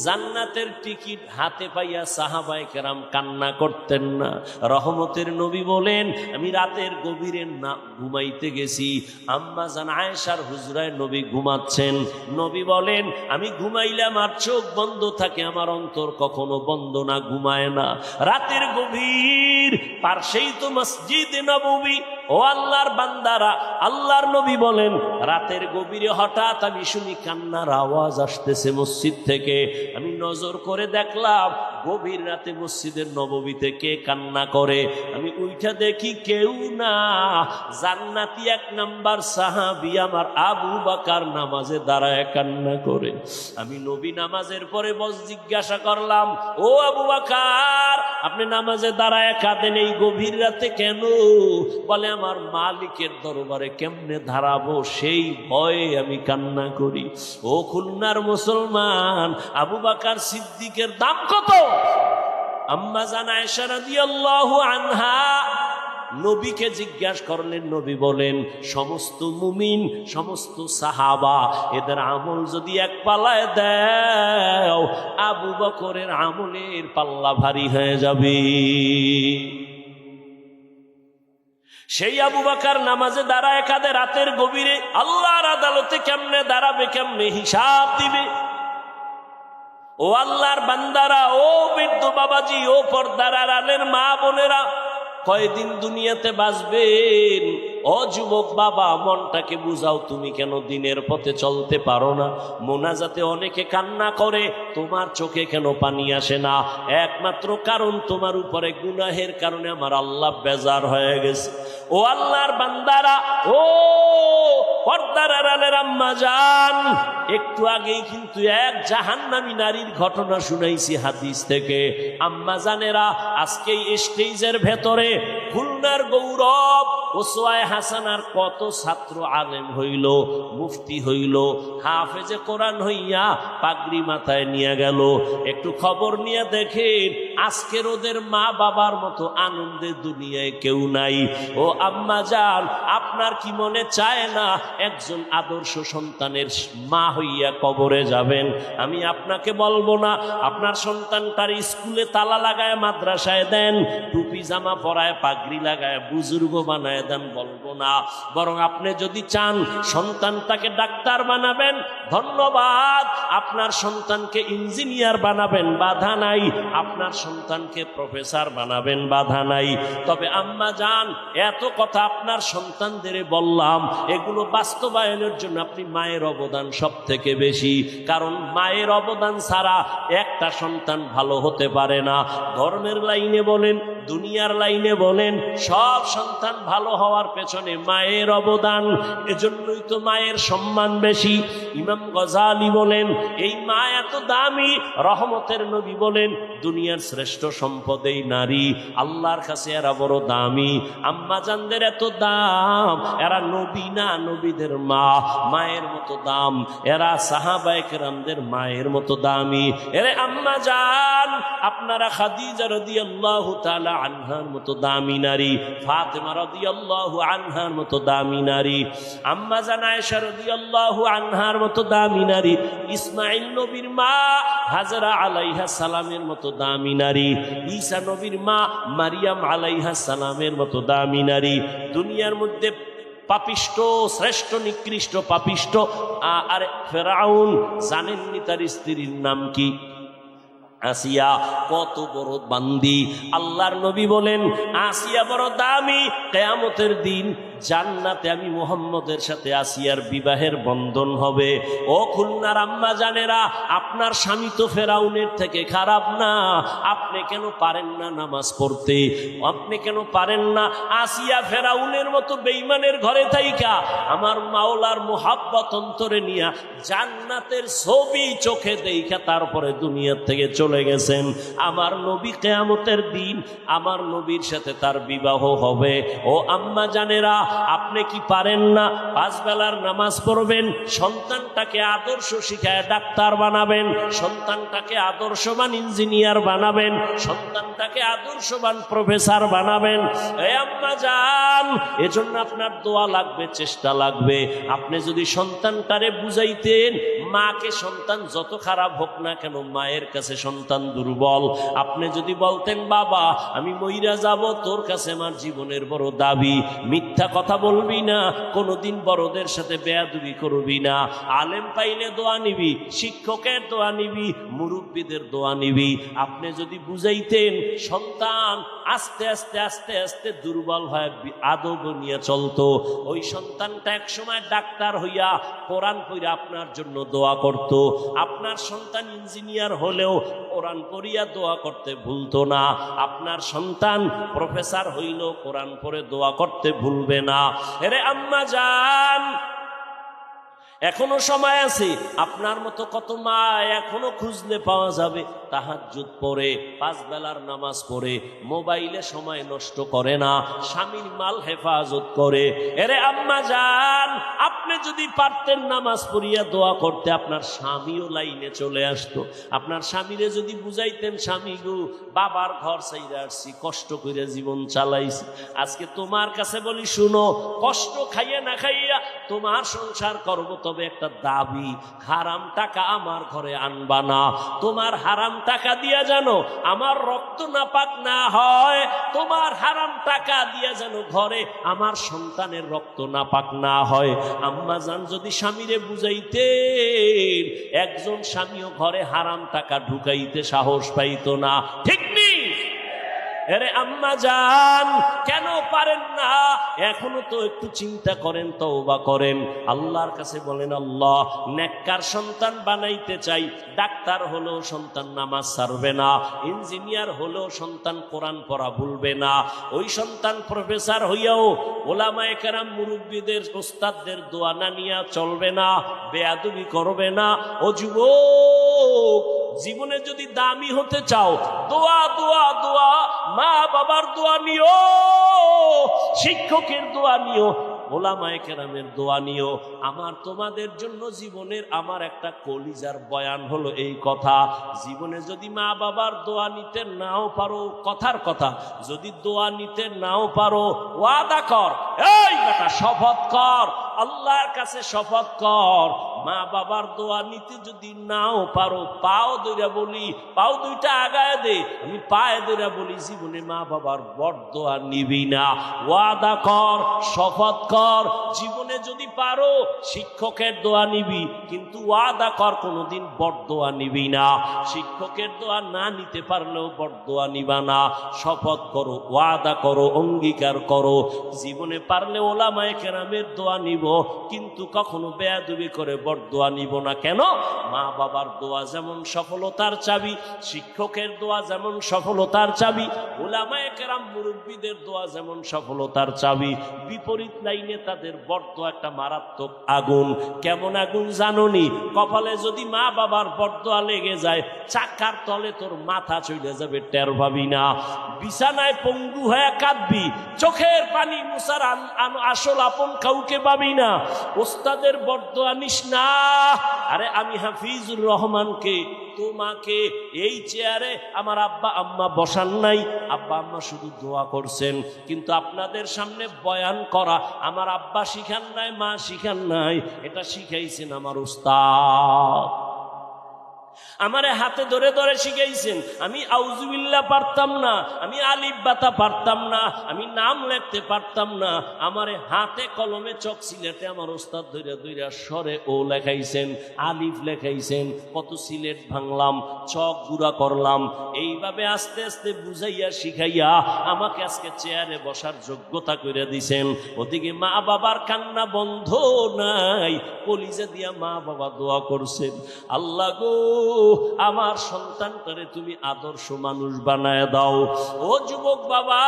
জান্নাতের টিকিট হাতে পাইয়া সাহাবায়ে কেরাম কান্না করতেন না। রহমতের নবী বলেন, আমি রাতের গভীরে না ঘুমাইতে গেছি, আম্মা জান আয়েশার হুজরায় নবী ঘুমাচ্ছেন। নবী বলেন, আমি ঘুমাইলাম আর চোখ বন্ধ থাকে, আমার অন্তর কখনো বন্ধ না, ঘুমায় না। রাতের গভীর পার্শ্বেই তো মসজিদে নববী। ও আল্লাহর বান্দারা, আল্লাহর নবী বলেন, রাতের গভীরে হঠাৎ আমি শুনি কান্নার আওয়াজ আসতেছে মসজিদ থেকে। আমি নজর করে দেখলাম গভীর রাতে মসজিদের নববীতে কে কান্না করে। আমি উইঠা দেখি কেউ না, জান্নাতি এক নাম্বার সাহাবী আমার আবু বকর নামাজে দাঁড়ায় কান্না করে। আমি নবী নামাজের পরে জিজ্ঞাসা করলাম, ও আবু বকর, আপনি নামাজে দাঁড়ায় কাঁদেন এই গভীর রাতে কেন? বলে, আমার মালিকের দরবারে কেমনে দাঁড়াবো সেই ভয়ে আমি কান্না করি। ও খুলনার মুসলমান, আবু বকর সিদ্দিকের দাম কত? আম্মা জান আয়েশা রাদিয়াল্লাহু আনহা নবীকে জিজ্ঞাসা করলেন। নবী বলেন, সমস্ত মুমিন, সমস্ত সাহাবা এদের আমল যদি এক পাল্লায় দাও, আবু বকরের আমলের পাল্লা ভারী হয়ে যাবে। সেই আবু বকর নামাজে দাঁড়ায় কাঁদে রাতের গভীরে। আল্লাহর আদালতে কেমনে দাঁড়াবে, কেমনে হিসাব দিবে? ও আল্লাহর বান্দারা, ও বৃদ্ধ বাবাজি, ও পর্দার আড়ালের মা বোনেরা, কয়দিন দুনিয়াতে বাঁচবেন? ও যুবক বাবা, মনটাকে বুঝাও, তুমি কেন দিনের পথে চলতে পারো না? মোনাজাতে অনেকে কান্না করে, তোমার চোখে কেন পানি আসে না? একমাত্র কারণ, তোমার উপরে গুনাহের কারণে আমার আল্লাহ বেজার হয়ে গেছে। ও আল্লাহর বান্দারা, ও পর্দার আড়ালের আম্মা জান, একটু আগেই কিন্তু এক জাহান্নামী নারীর ঘটনা শুনাইছি হাদিস থেকে। আম্মা জানেরা, আজকে স্টেজের ভেতরে খুলনার গৌরব ওসওয়ায়ে হাসানার কত ছাত্র আলেম হইল, মুফতি হইল, হাফেজে কোরআন হইয়া পাগড়ি মাথায় নিয়ে গেল। একটু খবর নিয়ে দেখেন, আজকের ওদের মা বাবার মতো আনন্দে দুনিয়ায় কেউ নাই। ও আম্মা জান, আপনার কি মনে চায় না একজন আদর্শ সন্তানের মা হইয়া কবরে যাবেন। আমি আপনাকে বলবো না আপনার সন্তানটার স্কুলে তালা লাগায় মাদ্রাসায় দেন, টুপি জামা পরায় পাগড়ি লাগায় বুজুর্গ বানায় দেন, বলবো না। বরং আপনি যদি চান সন্তানটাকে ডাক্তার বানাবেন, ধন্যবাদ। আপনার সন্তানকে ইঞ্জিনিয়ার বানাবেন, বাধা নাই। আপনার সন্তানকে প্রফেসর বানাবেন, বাধা নাই। তবে আম্মা জান, এত কথা আপনার সন্তানদের বললাম, এগুলো বাস্তবায়নের জন্য আপনি মায়ের অবদান সব থেকে বেশি। কারণ মায়ের অবদান ছাড়া একটা সন্তান ভালো হতে পারে না। ধর্মের লাইনে বলেন, দুনিয়ার লাইনে বলেন, সব সন্তান ভালো হওয়ার পেছনে মায়ের অবদান। এজন্যই তো মায়ের সম্মান বেশি। ইমাম গজালি বলেন, এই মা এত দামি। রহমতের নবী বলেন, দুনিয়ার শ্রেষ্ঠ সম্পদ এই নারী, আল্লাহর কাছে এরা বড় দামি। আম্মা জানদের এত দাম, এরা নবী না, নবীদের মা, মায়ের মতো দাম। এরা সাহাবায়ে কেরামদের মায়ের মতো দামি। এরে আম্মা জান, আপনারা খাদিজা রাদিয়াল্লাহু তাআলা আনহার মতো দামি নারী, ফাতেমা রাদিয়াল্লাহু আনহার মতো দামি নারী, আম্মা জান আয়েশা রাদিয়াল্লাহু আনহার মতো দামি নারী, ইসমাঈল নবীর মা হাজরা আলাইহা সালামের মতো দামি নারী, ঈসা নবীর মা মারিয়াম আলাইহা সালামের মতো দামি নারী। দুনিয়ার মধ্যে পাপিষ্ট, শ্রেষ্ঠ নিকৃষ্ট পাপিষ্ট আর ফেরাউন, জানেননি তার স্ত্রীর নাম কি? আসিয়া। কত বড় বান্দি। আল্লাহর নবী বলেন, আসিয়া বড় দামি। কিয়ামতের দিন জান্নাতে আমি মুহাম্মদের সাথে আসিয়ার বিবাহের বন্ধন হবে। ও খুলনার আম্মা জানেরা, আপনার স্বামী তো ফেরাউনের থেকে খারাপ না। আপনি কেন পারেন না নামাজ পড়তে? আপনি কেন পারেন না আসিয়া ফেরাউনের মতো বেঈমানের ঘরে থাইকা আমার মাওলার মুহাব্বত অন্তরে নিয়া জান্নাতের ছবি চোখে দেখা তারপরে দুনিয়ার থেকে চলে গেছেন? আমার নবী কিয়ামতের দিন আমার নবীর সাথে তার বিবাহ হবে। ও আম্মা জানেরা, আপনি কি পারেন না পাঁচ বেলার নামাজ পড়বেন, সন্তানটাকে আদর্শ শিখায় ডাক্তার বানাবেন, সন্তানটাকে আদর্শবান ইঞ্জিনিয়ার বানাবেন, সন্তানটাকে আদর্শবান প্রফেসর বানাবেন? এ আম্মা জান, এজন্য আপনার দোয়া লাগবে, চেষ্টা লাগবে। আপনি যদি সন্তানটারে বুঝাইতেন, মাকে সন্তান যত খারাপ হোক না কেন মায়ের কাছে সন্তান দুর্বল। আপনি যদি বলতেন, বাবা আমি মইরা যাব, তোর কাছে আমার জীবনের বড় দাবি, মিথ্যা কথা বলবি না, কোনোদিন বড়দের সাথে বেয়াদবি করবি না, আলেম পাইলে দোয়া নিবি, শিক্ষকের দোয়া নিবি, মুরব্বীদের দোয়া নিবি। আপনি যদি বুঝাইতেন, সন্তান আস্তে আস্তে আস্তে আস্তে দুর্বল হয়ে আদব নিয়ে চলতো। ওই সন্তানটা এক সময় ডাক্তার হইয়া কোরআন পড়িয়া আপনার জন্য দোয়া করত। আপনার সন্তান ইঞ্জিনিয়ার হলেও কোরআন পড়িয়া দোয়া করতে ভুলতো না। আপনার সন্তান প্রফেসর হইলেও কোরআন পড়ে দোয়া করতে ভুলবে না। এরে আম্মা জান, এখনো সময় আছে। আপনার মতো কত মা এখনো খুঁজলে পাওয়া যাবে, তাহাজ্জুদ পড়ে, পাঁচ বেলার নামাজ পড়ে, মোবাইলে সময় নষ্ট করে না, স্বামীর মাল হেফাজত করে। এরে আম্মা জান, আপনি যদি পারতেন নামাজ পড়িয়া দোয়া করতে, আপনার স্বামীও লাইনে চলে আসতো। আপনার স্বামীরে যদি বুঝাইতেন, স্বামী গো, বাবার ঘর চাইরা আসছি, কষ্ট করে জীবন চালাইছি, আজকে তোমার কাছে বলি শুনো, কষ্ট খাইয়া না খাইয়া তোমার সংসার করব, তবে একটা দাবি, হারাম টাকা আমার ঘরে আনবা না। তোমার হারাম টাকা দিয়া জানো আমার রক্ত নাপাক না হয়, তোমার হারাম টাকা দিয়া জানো ঘরে আমার সন্তানের রক্ত নাপাক না হয়। আম্মা জান যদি স্বামীরে বুঝাইতেন, একজন স্বামীও ঘরে হারাম টাকা ঢুকাইতে সাহস পাইতো না। ঠিক নেই? আরে আম্মা জান, কেন পারেন না? এখনো তো একটু চিন্তা করেন, তওবা করেন, আল্লাহর কাছে বলেন, আল্লাহ নেককার সন্তান বানাইতে চাই। ডাক্তার হলেও সন্তান নামাজ ছাড়বে না, ইঞ্জিনিয়ার হলেও সন্তান কোরআন পড়া ভুলবে না। ওই সন্তান প্রফেসর হইয়াও ওলামায়ে কেরাম মুরব্বীদের ওস্তাদদের দোয়া না নিয়া চলবে না, বেয়াদবি করবে না। ও যুবক, জীবনে যদি দামি হতে চাও, দোয়া দোয়া দোয়া, মা বাবার দোয়া নিও, শিক্ষকের দোয়া নিও, ওলামায়ে কেরামের দোয়া নিও। আমার তোমাদের জন্য জীবনের আমার একটা কলিজার বয়ান হলো এই কথা, জীবনে যদি মা বাবার দোয়া নিতে নাও পারো, কথার কথা, যদি দোয়া নিতে নাও পারো, ওয়াদা কর, এই বেটা শপথ কর, আল্লাহর কাছে শপথ কর, মা বাবার দোয়া নিতে যদি নাও পারো, পাও ধইরা বলি, পাও দুইটা আগায় দে, আমি পায়ে ধইরা বলি জীবনে মা বাবার বরদোয়া নিবি না। ওয়াদা কর, শপথ কর, জীবনে যদি পারো শিক্ষকের দোয়া নিবি, কিন্তু ওয়াদা কর কোনোদিন বরদোয়া নিবি না। শিক্ষকের দোয়া না নিতে পারলেও বরদোয়া নিবা না। শপথ করো, ওয়াদা করো, অঙ্গীকার করো, জীবনে পারলে ওলামায়ে কেরামের দোয়া নিব, কিন্তু কখনো বেয়াদবি করে বরদোয়া নিব না। কেন? মা বাবার দোয়া যেমন সফলতার চাবি, শিক্ষকের দোয়া যেমন সফলতার চাবি, ওলামায়ে কেরাম মুরব্বীদের দোয়া যেমন সফলতার চাবি, বিপরীত লাইনে তাদের বরদোয়া একটা মারাত্মক আগুন। কেমন আগুন জানোনি? কপালে যদি মা বাবার বরদোয়া লেগে যায়, চাকার তলে তোর মাথা চলে যাবে, টের পাবি না। বিছানায় পঙ্গু হয়ে কাঁদবি, চোখের পানি মুছার আসল আপন কাউকে পাবি না। ওস্তাদের বরদোয়া নিস না। আরে আমি হাফিজুর রহমানকে, তোমাকে এই চেয়ারে আমার আব্বা আম্মা বসান নাই, আব্বা আম্মা শুধু দোয়া করছেন, কিন্তু আপনাদের সামনে বয়ান করা আমার আব্বা শিখান নাই, মা শিখান নাই, এটা শিখাইছেন আমার উস্তাদ। আমারে হাতে ধরে ধরে শিখাইছেন। আমি আউযুবিল্লাহ পারতাম না, আমি আলিফ বাতা পারতাম না, আমি নাম লিখতে পারতাম না, আমারে হাতে কলমে চক সিলেটে আমার ওস্তাদ ধরে ধরে সরে ও লেখাইছেন, আলিফ লেখাইছেন, কত সিলেট ভাঙলাম, চক গুঁড়া করলাম, এইভাবে আস্তে আস্তে বুঝাইয়া শিখাইয়া আমাকে আজকে চেয়ারে বসার যোগ্যতা করে দিছেন। ওদিকে মা বাবার কান্না বন্ধ নাই, কলিজা দিয়া মা বাবা দোয়া করছেন, আল্লাহ গো আমার সন্তানটারে তুমি আদর্শ মানুষ বানায় দাও। ও যুবক বাবা,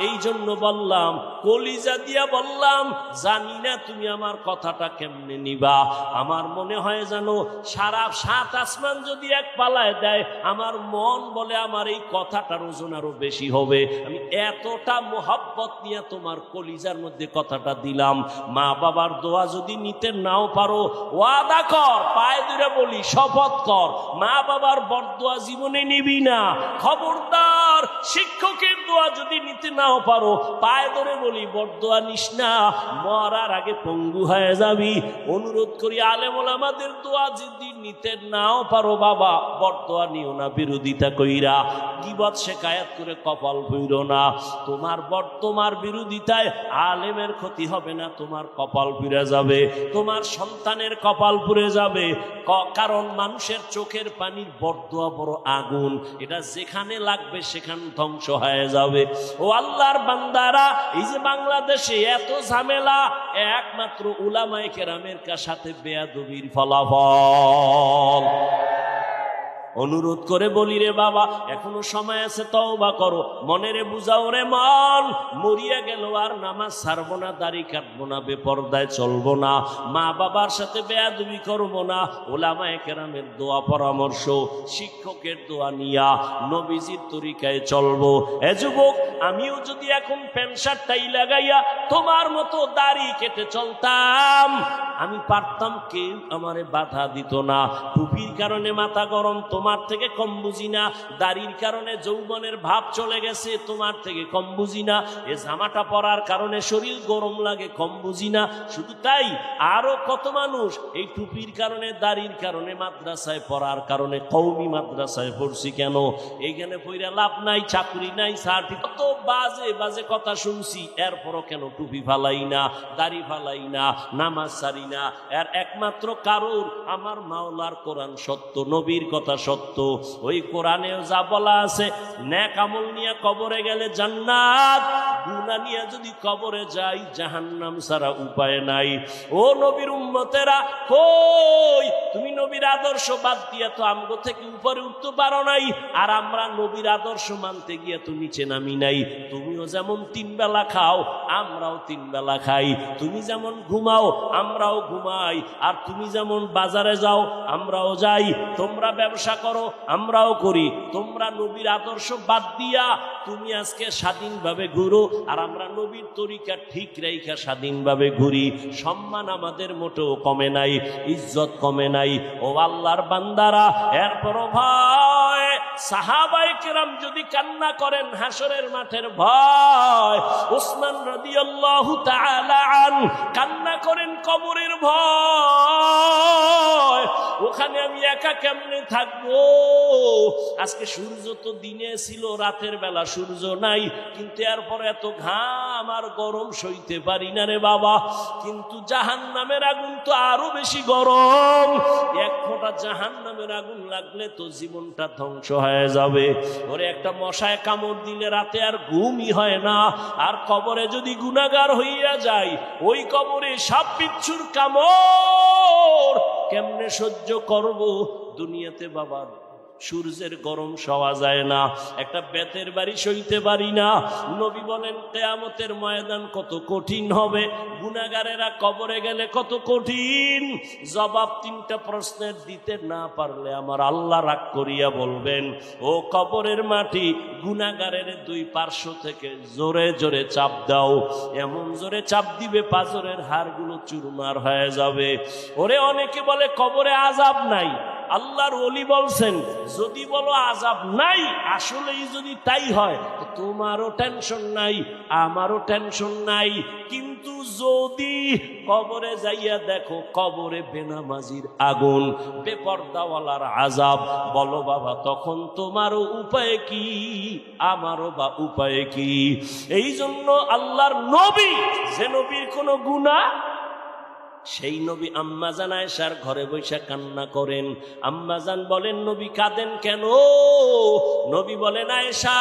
এই জন্য বললাম, কলিজা দিয়া বললাম, জানি না তুমি আমার কথাটা কেমনে নিবা। আমার মনে হয় জানো, সারা সাত আসমান যদি এক পালায় দেয়, আমার মন বলে আমার এই কথাটার ওজন আরো বেশি হবে। আমি এতটা মোহাব্বত নিয়ে তোমার কলিজার মধ্যে কথাটা দিলাম। মা বাবার দোয়া যদি নিতে নাও পারো, ওয়াদা কর, পায়ে ধরে বলি, শপথ কর, মা বাবার বরদোয়া জীবনে নিবি না। খবরদার, শিক্ষকের দোয়া যদি নিতে নাও পারো, পায়ে ধরে বলি বরদোয়া নিস না, মরার আগে পঙ্গু হয়ে যাবি। অনুরোধ করি, আলেম ওলামাদের দোয়া যদি নিতে নাও পারো বাবা, বরদোয়া নিও না, বিরোধিতা কইরা গীবত শিকায়াত করে কপাল পুইরো না। তোমার বিরোধিতায় আলেমের ক্ষতি হবে না, তোমার কপাল পুড়ে যাবে, তোমার সন্তানের কপাল পুড়ে যাবে। কারণ মানুষের চোখের পানির বরদোয়া বড় আগুন, এটা যেখানে লাগবে সেখানে ধ্বংস হয়ে যাবে। ও আল্লাহর বান্দারা, এই যে বাংলাদেশে এত ঝামেলা, একমাত্র উলামায়ে কেরামের সাথে বেয়াদবির ফলাফল। অনুরোধ করে বলি রে বাবা, এখনো সময় আছে, তওবা করো, মনেরে বুঝাও রে মন, মরিয়া গেল আর নামাজ ছাড়বো না, দাড়ি কাটবো না, বেপরদায় চলবো না, মা বাবার সাথে বেয়াদবি করবো না, ওলামায়ে কেরামের দোয়া পরামর্শ, শিক্ষকের দোয়া নিয়া নবীজির তরিকায় চলবো। এ যুবক, আমিও যদি এখন প্যান্ট শার্টটাই লাগাইয়া তোমার মতো দাড়ি কেটে চলতাম, আমি পারতাম, কেউ আমারে বাধা দিত না। টুপির কারণে মাথা গরম, তোমার থেকে কম বুঝি না। দাড়ির কারণে যৌবনের ভাব চলে গেছে, তোমার থেকে কম বুঝি না। এ জামাটা পরার কারণে শরীর গরম লাগে, কম বুঝি না। শুধু তাই, আরো কত মানুষ এই টুপির কারণে, দাড়ির কারণে, মাদ্রাসায় পড়ার কারণে, কওমি মাদ্রাসায় পড়ছি কেন, এইখানে পড়া লাভ নাই, চাকরি নাই, সার্টিফিকেট, কত বাজে বাজে কথা শুনছি, এরপরও কেন টুপি ফালাই না, দাড়ি ফালাই না, নামাজ ছাড়ি না। এর একমাত্র কারণ, আমার মাওলার কোরআন সত্য, নবীর কথা সত্য। ওই কোরআনেও যা বলা আছে, নেক আমল নিয়ে কবরে গেলে জান্নাত, গুনাহ নিয়ে যদি কবরে যাই জাহান্নাম ছাড়া উপায় নাই। ও নবীর উম্মতেরা, কই তুমি নবীর আদর্শ বাদ দিয়া তো আমগো থেকে উপরে উঠতে পারো নাই, আর আমরা নবীর আদর্শ মানতে গিয়ে তো নিচে নামি নাই। তুমিও যেমন 3 বেলা খাও, আমরাও 3 বেলা খাই। তুমি যেমন ঘুমাও, আমরাও ঘুমাই। আর তুমি যেমন বাজারে যাও, আমরাও যাই। তোমরা ব্যবসা করো, আমরাও করি। তোমরা নবীর আদর্শ বাদ দিয়া তুমি আজকে স্বাধীনভাবে ঘুরো, আর আমরা নবীর তরিকা ঠিক রাইখা স্বাধীনভাবে ঘুরি। সম্মান আমাদের মোটেও কমে নাই, ইজ্জত কমে নাই। ও আল্লাহর বান্দারা, এরপরও ভাই সাহাবায়ে কেরাম যদি কান্না করেন হাসরের মাঠের ভয়, ওসমান রাদিয়াল্লাহু তাআলা আন কান্না করেন কবরের ভয়, ওখানে আমি একা কেমনে থাকবো? আজকে সূর্য তো দিনে ছিল, রাতের বেলা সূর্য নাই, কিন্তু এরপরে এত ঘাম আর গরম সইতে পারি না রে বাবা। কিন্তু জাহান্নামের আগুন তো আরো বেশি গরম, এক ফোঁটা জাহান্নামের আগুন লাগলে তো জীবনটা ধ্বংস হয়ে যাবে। ওরে একটা মশায় কামড় দিলে রাতে আর ঘুমই হয় না। আর কবরে যদি গুনাহগার হইয়া যায়, ওই কবরে সাপ বিচ্ছুর কামড় কেমনে সহ্য করব? দুনিয়াতে বাবা সূর্যের গরম সওয়া যায় না, একটা বেতের বাড়ি সইতে পারি না। নবী বলেন কিয়ামতের ময়দান কত কঠিন হবে, গুনাহগারেরা কবরে গেলে কত কঠিন। জবাব তিনটা প্রশ্নের দিতে না পারলে আমার আল্লাহ রাগ করিয়া বলবেন, ও কবরের মাটি, গুনাহগারের দুই পার্শ্ব থেকে জোরে জোরে চাপ দাও। এমন জোরে চাপ দিবে পাঁজরের হাড়গুলো চুরমার হয়ে যাবে। ওরে অনেকে বলে কবরে আযাব নাই, আল্লাহর ওলি বলছেন যদি বলো আযাব নাই, আসলেই যদি তাই হয় তো তোমারও টেনশন নাই, আমারও টেনশন নাই। কিন্তু যদি কবরে যাইয়া দেখো কবরে বেনামাজির আগুন, বেপরদাওয়ালার আযাব, বলো বাবা তখন তোমারও উপায় কি, আমারও বা উপায় কি? এই জন্য আল্লাহর নবী, যে নবীর কোনো গুনাহ, সেই নবী আম্মাজান আয়েশার ঘরে বৈশা কান্না করেন। আম্মাজান বলেন নবী কাঁদেন কেন? নবী বলেন আয়েশা,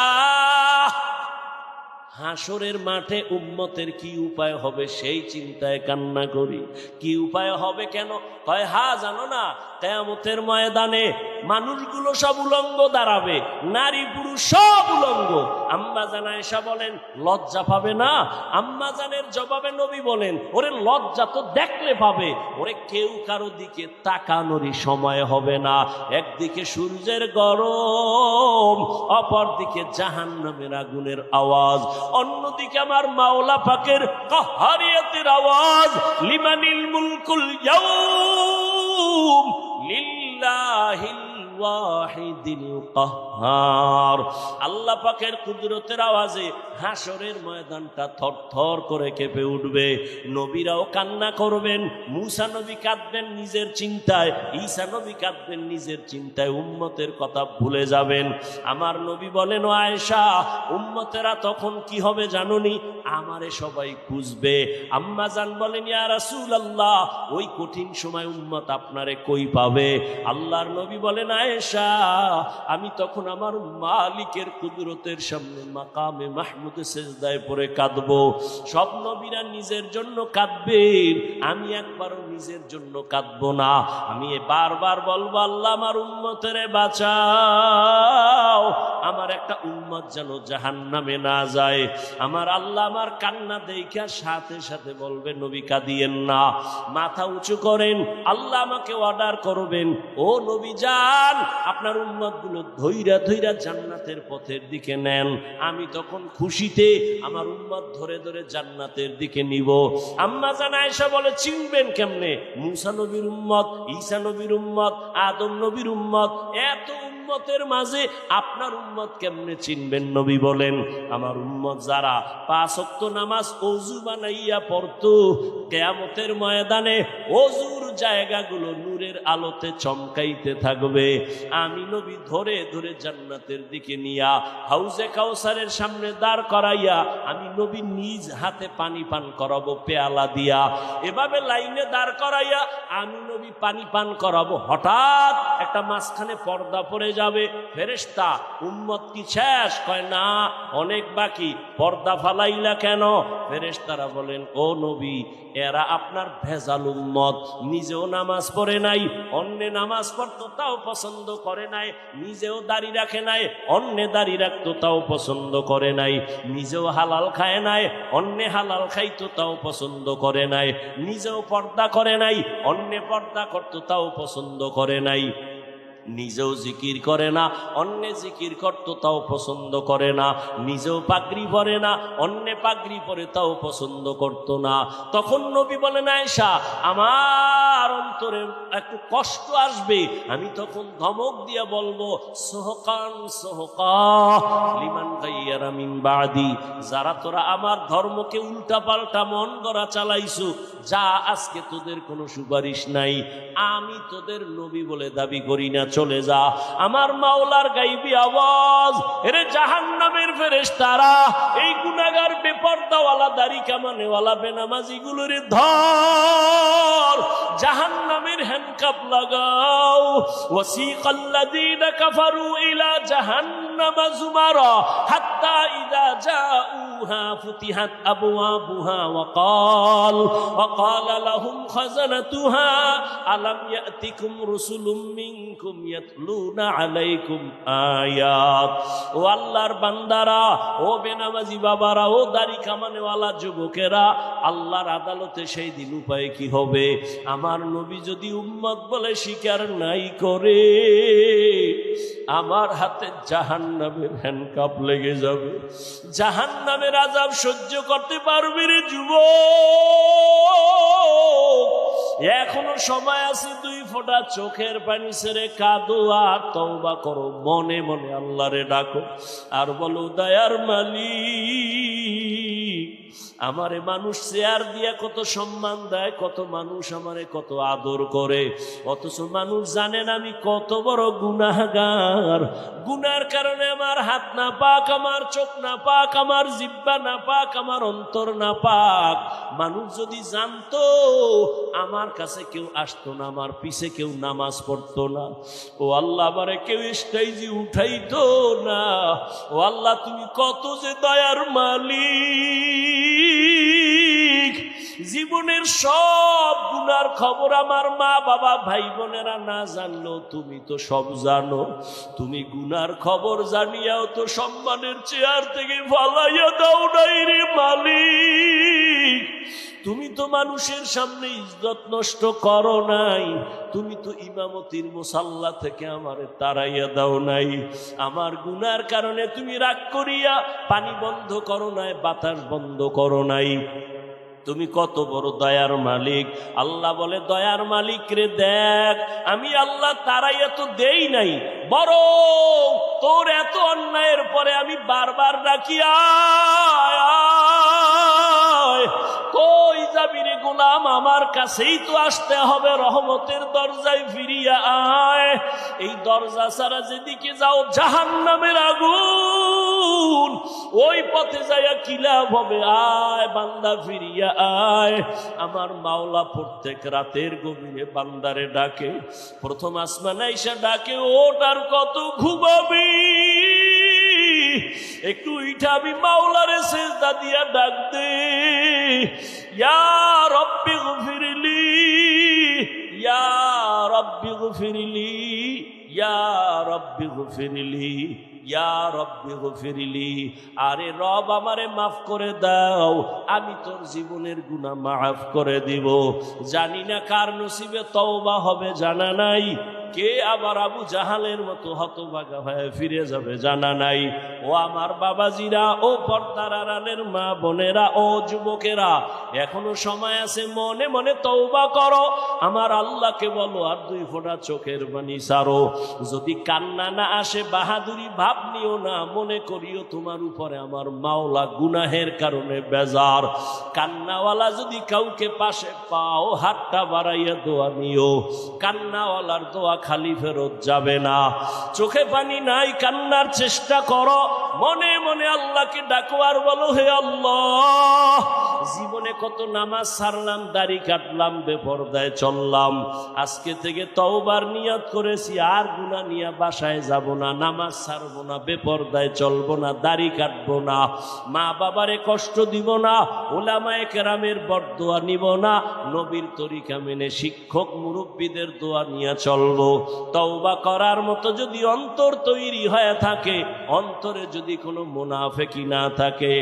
হাসরের মাঠে উম্মতের কি উপায় হবে সেই চিন্তায় কান্না করি। কি উপায় হবে কেন? কয় হা জানো না, কিয়ামতের ময়দানে মানুষগুলো সব উলঙ্গ দাঁড়াবে, নারী পুরুষ সব উলঙ্গ। আম্মাজান আয়েশা বলেন লজ্জা পাবে না? আম্মাজানের জবাবে নবী বলেন ওরে লজ্জা তো দেখলে পাবে, ওরে কেউ কারো দিকে তাকানোরই সময় হবে না। একদিকে সূর্যের গরম, অপর দিকে জাহান্নামের আগুনের আওয়াজ, অন্যদিকে আমার মাওলা পাকের কাহারিয়াতের আওয়াজ, লিমানিল মুলকুল ইয়াউম লিল্লাহিল ওয়াহিদিল কাহ্হার। আল্লাহ পাকের কুদরতের আওয়াজে হাসরের ময়দানটা থরথর করে কেঁপে উঠবে। নবীরাও কান্না করবেন, মুসা নবী কাঁদবেন নিজের চিন্তায়, ঈসা নবী কাঁদবেন নিজের চিন্তায়, উম্মতের কথা ভুলে যাবেন। আমার নবী বলেন ও আয়েশা, উম্মতেরা তখন কি হবে জানোনি? আমারে সবাই খুঁজবে। আম্মা জান বলেন ইয়া রাসূলুল্লাহ, ওই কঠিন সময় উম্মত আপনারে কই পাবে? আল্লাহর নবী বলেন আয়েশা, আমি তখন আমার মালিকের কুদরতের সামনে মাকামে মাহমুদে সেজদায় পড়ে কাঁদবো। সব নবীরা নিজের জন্য কাঁদবেন, আমি একবারও নিজের জন্য কাঁদবো না। আমি বারবার বলবো আল্লাহ আমার উম্মতেরে বাঁচাও, আমার একটা উম্মত যেন জাহান্নামে না যায়। আমার আল্লাহ আমার কান্না দেইখা সাথে সাথে বলবে নবী কাঁদিয়েন না, মাথা উঁচু করেন। আল্লাহ আমাকে অর্ডার করবেন, ও নবী যান আপনার উম্মতগুলো ধইরা ধইরা জান্নাতের পথের দিকে নেন। আমি তখন খুশিতে আমার উম্মত ধরে ধরে জান্নাতের দিকে নিব। আম্মা জান আয়েশা বলে চিনবেন কেমনে? মুসা নবীর উম্মত, ঈসা নবীর উম্মত, আদম নবীর উম্মত, এত উম্মতের মাঝে আপনার উম্মত কেমনে চিনবেন? নবী বলেন আমার উম্মত যারা 5 ওয়াক্ত নামাজ ওযু বানাইয়া পড়তো, কিয়ামতের ময়দানে ওযুর জায়গাগুলো নূরের আলোতে চমকাইতে থাকবে। আমি নবী ধরে ধরে জান্নাতের দিকে নিয়া হাউজে কাউসারের সামনে দাঁড় করাইয়া আমি নবী নিজ হাতে পানি পান করাবো পেয়ালা দিয়া। এভাবে লাইনে দাঁড় করাইয়া আমি নবী পানি পান করাবো। হঠাৎ একটা মাঝখানে পর্দা পড়ে যাবে। ফেরেশতা উম্মত কি শেষ? কয় না, অনেক বাকি। পর্দা ফালাইলা কেন? ফেরেশতারা বলেন ও নবী, এরা আপনার ভেজাল উম্মত, নিজেও নামাজ পড়ে নাই, অন্যে নামাজ পড়তো তাও পছন্দ করে নাই, নিজেও দাড়ি রাখে নাই, অন্যে দাড়ি রাখতো তাও পছন্দ করে নাই, নিজেও হালাল খায় নাই, অন্যে হালাল খাইতো তাও পছন্দ করে নাই, নিজেও পর্দা করে নাই, অন্যে পর্দা করতো তাও পছন্দ করে নাই। নিজেও জিকির করে না, অন্যে জিকির করত তাও পছন্দ করে না, নিজেও পাগড়ি পরে না, অন্যে পাগড়ি পরে তাও পছন্দ করত না। তখন নবী বলেন, আয়েশা আমার অন্তরে একটু কষ্ট আসবে, আমি তখন ধমক দিয়ে বলবো সোহকান সোহকা লিমান গাইয়ারা মিন বাদি, যারা তোরা আমার ধর্মকে উল্টা পাল্টা মন গড়া চালাইছো, যা আজকে তোদের কোনো সুপারিশ নাই, আমি তোদের নবী বলে দাবি করি না, চলে যা। আমার মাওলার গাইবি আওয়াজ, এরে জাহান্নামের ফেরেশতারা এই গুনাহগার বেপরদাওয়ালা দাড়ি কামানেওয়ালা বেনামাজি গুলোরে ধর, জাহান্নামের হ্যান্ডকাপ লাগাও। ওয়াসিকাল্লাযীনা কাফারু ইলা জাহান্নামা যুমারা হাত্তা ইযা জাউহা ফুতিহাত আবওয়াবুহা ওয়াকালা লাহুম খাযানাতুহা আলাম ইয়াতিকুম রুসুলুম মিনকুম ইয়াতলুনা আলাইকুম আয়াত। ও আল্লাহর বান্দারা, ও বেনামাজি বাবারা, ও দাড়ি কামানেওয়ালা যুবকেরা, আল্লাহর আদালতে সেই দিন উপায় কি হবে? আমার নবী যদি উম্মত বলে স্বীকার নাই করে, আমার হাতে জাহান্নামের হ্যান্ডকাপ লেগে যাবে, জাহান্নামের আযাব সহ্য করতে পারবে রে যুবক। এখনো সময় আছে, 2 ফোঁটা চোখের পানি ছেড়ে কাঁদো আর তওবা করো, মনে মনে আল্লাহরে ডাকো আর বলো, দয়ার মালিক, আমারে মানুষ চেয়ার দিয়া কত সম্মান দেয়, কত মানুষ আমারে কত আদর করে, অথচ মানুষ জানেন আমি কত বড় গুনাহগার। গুনার কারণে আমার হাত না পাক, আমার চোখ না পাক, আমার জিহ্বা না পাক, আমার অন্তর না পাক। মানুষ যদি জানতো আমার কাছে কেউ আসতো না, আমার পিছে কেউ নামাজ পড়তো না, ও আল্লাহ আমারে কেউ স্টেজে উঠাইতো না। ও আল্লাহ তুমি কত যে দয়ার মালিক। জীবনের সব গুনার খবর আমার মা বাবা ভাই বোনেরা না জানলো, তুমি তো সব জানো। তুমি গুনার খবর জানিয়াও তো সম্মানের চেয়ার থেকে ফালাইয়া দাও নাই রে মালিক। তুমি তো মানুষের সামনে ইজ্জত নষ্ট করো নাই, তুমি তো ইমামতির মুসাল্লা থেকে আমারে তাড়াইয়া দাও নাই। আমার গুনার কারণে তুমি রাগ করিয়া পানি বন্ধ করো নাই, বাতাস বন্ধ করো নাই। তুমি কত বড় দয়ার মালিক। আল্লাহ বলে, দয়ার মালিক রে দেখ, আমি আল্লাহ তারাইয়া তো দেই নাই, বড় তোর এত অন্যায়ের পরে আমি বারবার ডাকি আয়, কই যাবি রে গোলাম, আমার কাছেই তো আসতে হবে, রহমতের দরজায় ফিরিয়া আয়। এই দরজা ছাড়া যেদিকে যাও জাহান্নামের আগুন, ওই পথে যাইয়া কি লাভ হবে? আয় বান্দা ফিরিয়া আয়। আমার মাওলা প্রত্যেক রাতের গভীরে বান্দারে ডাকে, প্রথম আসমানে আইসা ডাকে, ওট আর কত ঘুমাবি, একটু উঠাবি, মাওলারে সেজদা দিয়া ডাক দে, ইয়া রব্বি গফিরলি, ইয়া রব্বি গফিরলি, ইয়া রব্বি গফিরলি, ইয়া রব্বি গফিরলি। আরে রব আমারে মাফ করে দাও, আমি তোর জীবনের গুনাহ মাফ করে দিব। জানি না কার নসিবে তওবা হবে, জানা নাই। কে আবার আবু জাহালের মতো হতভাগা হয়ে ফিরে যাবে, জানা নাই। ও আমার বাবাজিরা, ও পর্দার আড়ালের মা বোনেরা, ও যুবকেরা, এখনো সময় আছে, মনে মনে তওবা করো, আমার আল্লাহকে বলো, আর 2 ফোঁটা চোখের পানি ছাড়ো। যদি কান্না না আসে, বাহাদুরি ভাব নিও না, মনে করিও তোমার উপরে আমার মাওলা গুনাহের কারণে বেজার। কান্নাওয়ালা যদি কাউকে পাশে পাও, হাতটা বাড়াইয়া দোয়া নিও, কান্নাওয়ালার দোয়া খালি ফেরত যাবে না। চোখে পানি নাই, কান্নার চেষ্টা করো, মনে মনে আল্লাহকে ডাকো আর বলো, হে আল্লাহ, জীবনে কত নামাজ ছাড়লাম, দাড়ি কাটলাম, বেপরদায় চললাম, আজকে থেকে তওবার নিয়ত করেছি, আর গুনাহ নিয়ে বাসায় যাব না, নামাজ ছাড়বো না, বেপরদায় চলবো না, দাড়ি কাটবো না, মা বাবারে কষ্ট দিব না, উলামায়ে কেরামের বরদোয়া নিব না, নবীর তরিকা মেনে শিক্ষক মুরব্বীদের দোয়া নিয়ে চলবো। তওবা করার মতো যদি অন্তর তৈরি হয়ে থাকে, অন্তরে যদি কোনো মুনাফিকি না থাকে,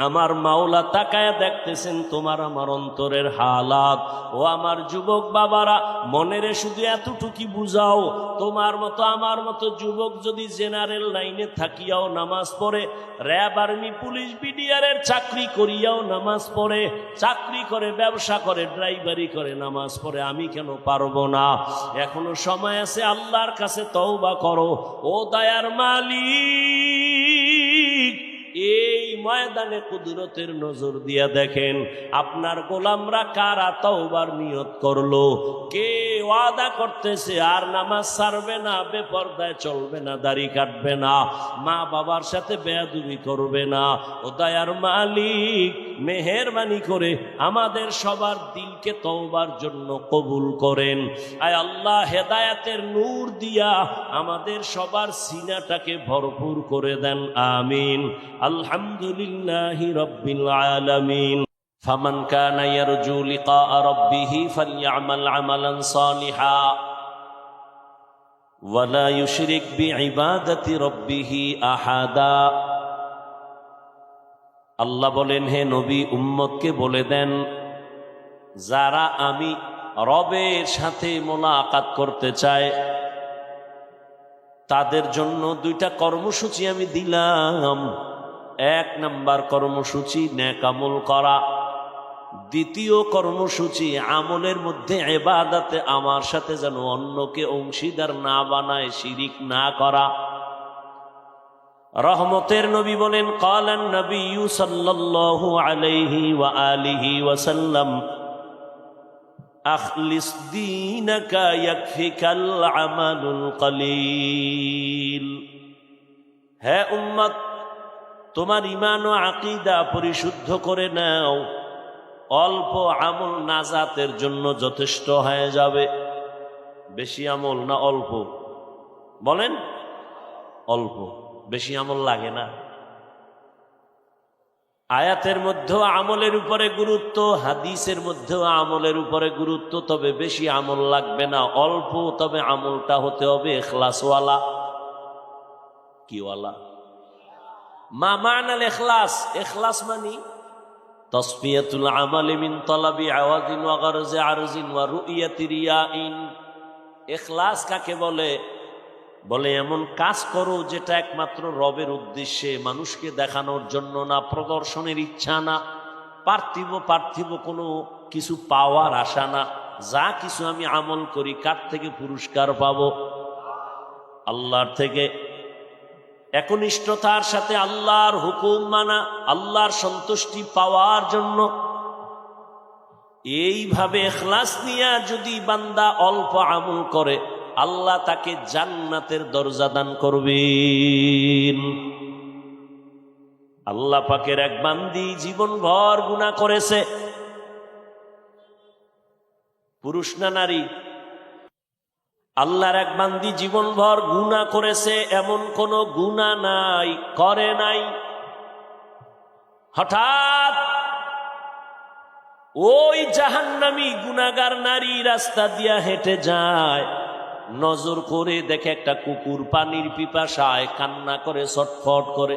আমার মাওলা তাকায়া দেখতেছেন তোমার আমার অন্তরের হালাত। ও আমার যুবক বাবারা, মনেরে শুধু এতটুকু বুঝাও, তোমার মতো আমার মতো যুবক যদি জেনারেল লাইনে থাকিয়াও নামাজ পড়ে, র্যাব আর্মি পুলিশ বিডিআরের চাকরি করিয়াও নামাজ পড়ে, চাকরি করে ব্যবসা করে ড্রাইভারি করে নামাজ পড়ে, আমি কেন পারবো না? এখনো সময় আছে, আল্লাহর কাছে তওবা করো। ও দয়ার মালিক, এই ময়দানে কুদরতের নজর দিয়া দেখেন আপনার গোলামরা কারা তওবার নিয়ত করলো। কে ওয়াদা করতেছে আর নামাজ ছাড়বে না, বেপরদায় চলবে না, দাড়ি কাটবে না, মা বাবার সাথে বেয়াদবি করবে না। ও দয়ার মালিক, মেহেরবানি করে আমাদের সবার দিলকে তওবার জন্য কবুল করেন। আয় আল্লাহ, হেদায়েতের নূর দিয়া আমাদের সবার সিনাটাকে ভরপুর করে দেন, আমিন। আলহামদুলিল্লাহি রাব্বিল আলামিন। ফামান কানা ইয়ারজু লিকা রাব্বিহি ফালইআমাল আমালান সালিহা ওয়া লা ইউশরিক বিইবাদাতি রাব্বিহি আহাদা। আল্লাহ বলেন, হে নবী, উম্মতকে বলে দেন, যারা আমি রবের সাথে মোলাকাত করতে চায় তাদের জন্য দুইটা কর্মসূচি আমি দিলাম। এক নাম্বার কর্মসূচি নেক আমল করা, দ্বিতীয় কর্মসূচি আমলের মধ্যে ইবাদতে আমার সাথে যেন অন্যকে অংশীদার না বানায়, শিরিক না করা। রহমতের নবী বলেন, ক্বালান নবিয়্যু সাল্লাল্লাহু আলাইহি ওয়া আলিহি ওয়া সাল্লাম, আখলিস দীনাকা ইয়াকফিকাল আমালুল কলিল। হে উম্মত, তোমার ঈমান ও আকীদা পরিশুদ্ধ করে নাও, অল্প আমল নাজাতের জন্য যথেষ্ট হয়ে যাবে। বেশি আমল না অল্প? বলেন অল্প, বেশি আমল লাগে না। আয়াতের মধ্যেও আমলের উপরে গুরুত্ব, হাদিসের মধ্যেও আমলের উপরে গুরুত্ব, তবে বেশি আমল লাগবে না, অল্প, তবে আমলটা হতে হবে ইখলাসওয়ালা। কিওয়ালা? মা মানাল ইখলাস? ইখলাস মানে তাসফিয়াতুল আমালি মিন তালাবি আওয়াজিন ওয়া গারজি আরজিন ওয়া রুইয়াতি রিয়াইন। ইখলাস কাকে বলে? বলে এমন কাজ করো যেটা একমাত্র রবের উদ্দেশ্যে, মানুষকে দেখানোর জন্য না, প্রদর্শনের ইচ্ছা না, পার্থিব কোনো কিছু পাওয়ার আশা না। যা কিছু আমি আমল করি, কার থেকে পুরস্কার পাবো? আল্লাহর থেকে। একনিষ্ঠতার সাথে আল্লাহর হুকুম মানা, আল্লাহর সন্তুষ্টি পাওয়ার জন্য। এইভাবে ইখলাস নিয়ে যদি বান্দা অল্প আমল করে, আল্লাহ তাকে জান্নাতের দরজা দান করবেন। আল্লাহ পাকের এক বান্দি জীবনভর গুনাহ করেছে, পুরুষ না নারী? আল্লাহর এক বান্দি জীবনভর গুনাহ করেছে, এমন কোন গুনাহ নাই করে নাই। হঠাৎ ওই জাহান্নামী গুনাহগার নারী রাস্তা দিয়া হেঁটে যায়, নজর করে দেখে একটা কুকুর পানির পিপাসায় কান্না করে, ছটফট করে।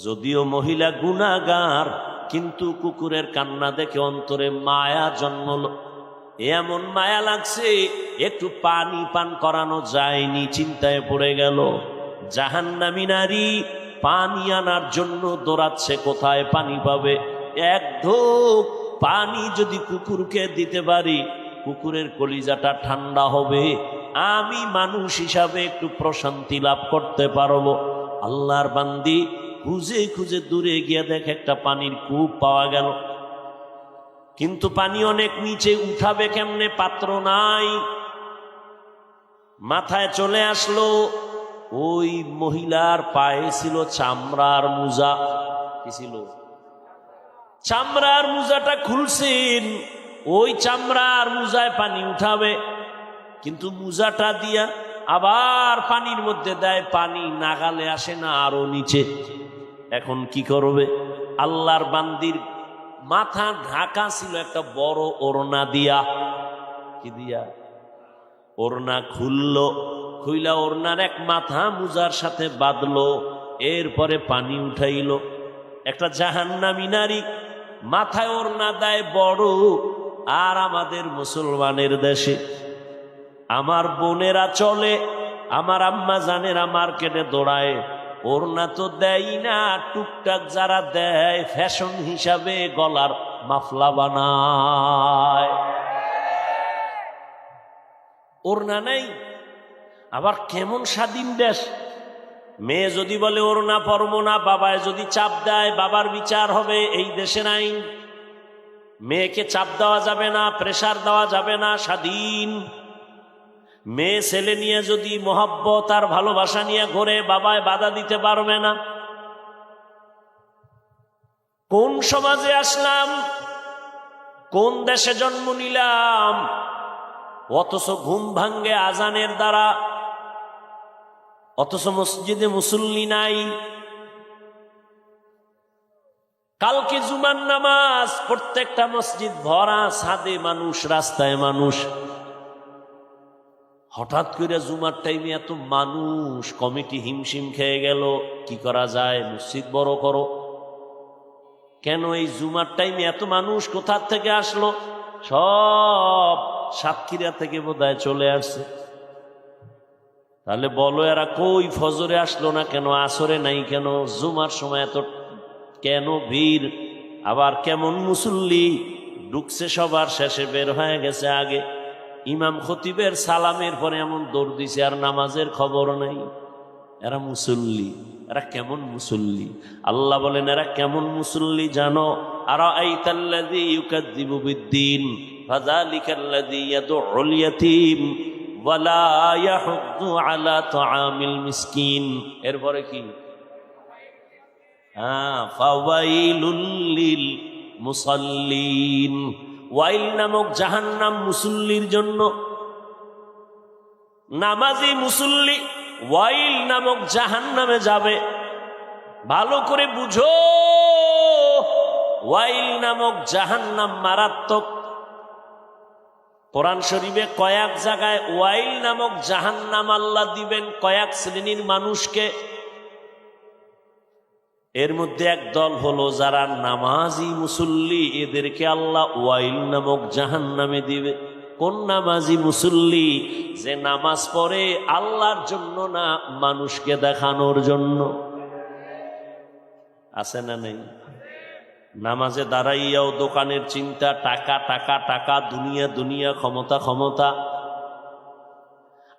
যদিও মহিলা গুনাহগার, কিন্তু কুকুরের কান্না দেখে অন্তরে মায়া জন্মল। এমন মায়া লাগছে, একটু পানি পান করানো যায়নি, চিন্তায় পড়ে গেল। জাহান্নামী নারী পানি আনার জন্য দৌড়াচ্ছে, কোথায় পানি পাবে? এক ঢোক পানি যদি কুকুরকে দিতে পারি, কুকুরের কলিজাটা ঠান্ডা হবে, আমি মানুষ হিসাবে একটু প্রশান্তি লাভ করতে পারবো। আল্লাহর বান্দি খুঁজে খুঁজে দূরে গিয়ে দেখে একটা পানির কূপ পাওয়া গেল, কিন্তু পানি অনেক নিচে, উঠাবে কেমনে? পাত্র নাই। মাথায় চলে আসলো, ওই মহিলার পায়ে ছিল চামড়ার মোজা। কি ছিল? চামড়ার মোজাটা খুলছেন, ওই চামড়ার মোজায় পানি উঠাবে, কিন্তু মোজাটা দিয়া আবার পানির মধ্যে দেয়, পানি নাগালে আসে না, আরো নিচে। এখন কি করবে? আল্লাহর বান্দির মাথা ঢাকা ছিল একটা বড় ওড়না দিয়া। কি দিয়া? ওড়না খুললো, খুইলা ওড়নার এক মাথা মোজার সাথে বাঁধলো, এরপরে পানি উঠাইল। একটা জাহান্নামী নারী মাথায় ওড়না দেয় বড়, আর আমাদের মুসলমানের দেশে আমার বোনেরা চলে, আমার আম্মা জানেরা মার্কেটে দৌড়ায়, ওড়না তো দেয় না, টুকটাক যারা দেয় ফ্যাশন হিসাবে গলার মাফলা বানায়। ওড়না নেই, আবার কেমন স্বাধীন দেশ। মেয়ে যদি বলে ওড়না পরবো না, বাবায় যদি চাপ দেয় বাবার বিচার হবে, এই দেশে নাই। মেয়েকে চাপ দেওয়া যাবে না, প্রেসার দেওয়া যাবে না, স্বাধীন। মেয়ে ছেলে নিয়ে যদি মোহাব্বত আর ভালোবাসা নিয়ে ঘুরে, বাবায় বাধা দিতে পারবে না। কোন সমাজে আসলাম, কোন দেশে জন্ম নিলাম, অথচ ঘুম ভাঙ্গে আজানের দ্বারা, অথচ মসজিদে মুসল্লি নাই। কালকে জুমার নামাজ, প্রত্যেকটা মসজিদ ভরা, ছাদে মানুষ, রাস্তায় মানুষ। হঠাৎ করে জুমার টাইমে এত মানুষ, কমিটি হিমশিম খেয়ে গেল, কি করা যায়, মসজিদ বড় করো। কেন এই জুমার টাইমে এত মানুষ কোথা থেকে আসলো? সব সাতক্ষীরা থেকে বোধহয় চলে আসছে। তাহলে বলো এরা কই ফজরে আসলো না কেন, আসরে নাই কেন, জুমার সময় এত কেন ভিড়? আবার কেমন মুসল্লি ঢুকছে সবার শেষে, বের হয়ে গেছে আগে। ইমাম খতিবের সালামের পরে এমন দৌড় দিছে, আর নামাজের খবর নাই। এরা মুসল্লি, এরা কেমন মুসল্লি? আল্লাহ বলেন এরা কেমন মুসল্লি জানো? আরাআইতাল্লাযী ইউকাযযিবু বিদ্দীন ফাযালিকাল্লাযী ইয়াদউল ইয়াতীম ওয়ালা ইয়াহুদ্দু আলা তাআমিল মিসকিন। এরপরে কি? ফাওয়াইলুল লিল মুসাল্লিন। ওয়াইল নামক জাহান্নাম মুসল্লির জন্য। নামাজি মুসল্লি ওয়াইল নামক জাহান্নামে যাবে। ভালো করে বুঝো, ওয়াইল নামক জাহান্নাম মারাত্মক। কোরআন শরীফে কয়েক জায়গায় ওয়াইল নামক জাহান্নাম আল্লাহ দিবেন কয়েক শ্রেণীর মানুষকে। এর মধ্যে এক দল হলো যারা নামাজি মুসল্লি, এদেরকে আল্লাহ ওয়াইল নামক জাহান্নামে দিবে। কোন নামাজি মুসল্লি? যে নামাজ পড়ে আল্লাহর জন্য না, মানুষকে দেখানোর জন্য। আছে না নেই? নামাজে দাঁড়াইয়াও দোকানের চিন্তা, টাকা টাকা টাকা, দুনিয়া দুনিয়া, ক্ষমতা ক্ষমতা।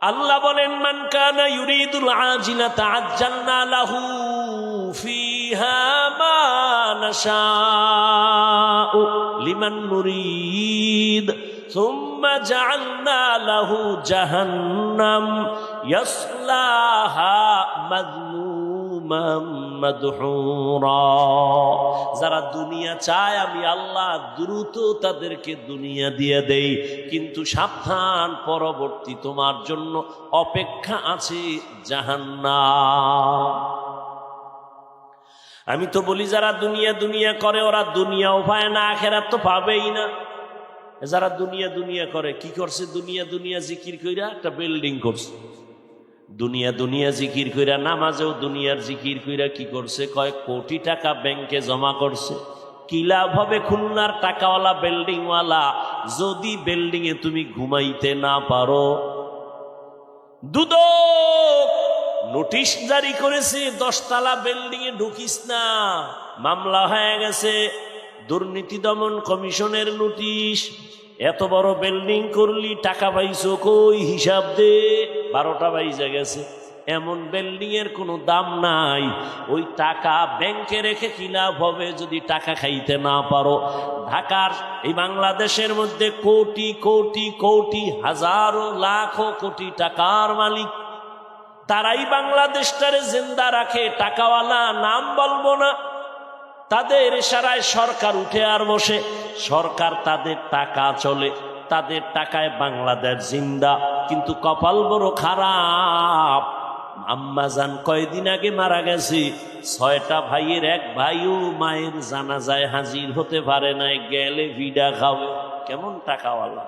আল্লাহ বলেন মান কানা ইউরিদুল আজিলাতা আজ্জালনা লাহু ফিহা মা নাশাউ লিমান নুরিদ সুম্মা জাআলনা লাহু জাহান্নাম ইয়াসলাহা মাযমুমান মাদহুরা। যারা দুনিয়া চায় আমি আল্লাহ দ্রুত তাদেরকে দুনিয়া দিয়ে দেই, কিন্তু সাবধান, পরবর্তী তোমার জন্য অপেক্ষা আছে জাহান্নাম। আমি তো বলি যারা দুনিয়া দুনিয়া করে ওরা দুনিয়াও পায় না, আখিরাত তো পাবেই না। যারা দুনিয়া দুনিয়া করে কি করছে? দুনিয়া দুনিয়া জিকির কইরা একটা বিল্ডিং করছে। দুনিয়া দুনিয়া জিকির কইরা, নামাজেও দুনিয়ার জিকির কইরা কি করছে? কয়েক কোটি টাকা ব্যাংকে জমা করছে। কি লাভ হবে খুলনার টাকাওয়ালা বিল্ডিংওয়ালা যদি বিল্ডিং এ তুমি ঘুমাইতে না পারো? দুদক নোটিশ জারি করেছে, 10 তলা বিল্ডিং এ ঢুকিস না, মামলা হয়ে গেছে। দুর্নীতি দমন কমিশনের নোটিশ। এত বড় বিল্ডিং করলি, টাকা পাইছো কই, হিসাব দে। 12টা বাইজে গেছে। এমন বিল্ডিং এর কোনো দাম নাই। ওই টাকা ব্যাংকে রেখে কি লাভ হবে যদি টাকা খাইতে না পারো? ঢাকার এই বাংলাদেশের মধ্যে কোটি কোটি কোটি, হাজারো লাখো কোটি টাকার মালিক, তারাই বাংলাদেশটারে জিন্দা রাখে। টাকাওয়ালা নাম বলবো না, তাদের ইশারায় সরকার উঠে আর বসে। সরকার তাদের টাকা চলে, তাদের টাকায় বাংলাদেশ জিন্দা। কিন্তু কপাল বড় খারাপ। আম্মাজান কয়দিন আগে মারা গেছে। 6টা ভাইয়ের এক ভাইও মায়ের জানাজায় হাজির হতে পারে নাই, গেলে ভিডা খাবে। কেমন টাকাওয়ালা!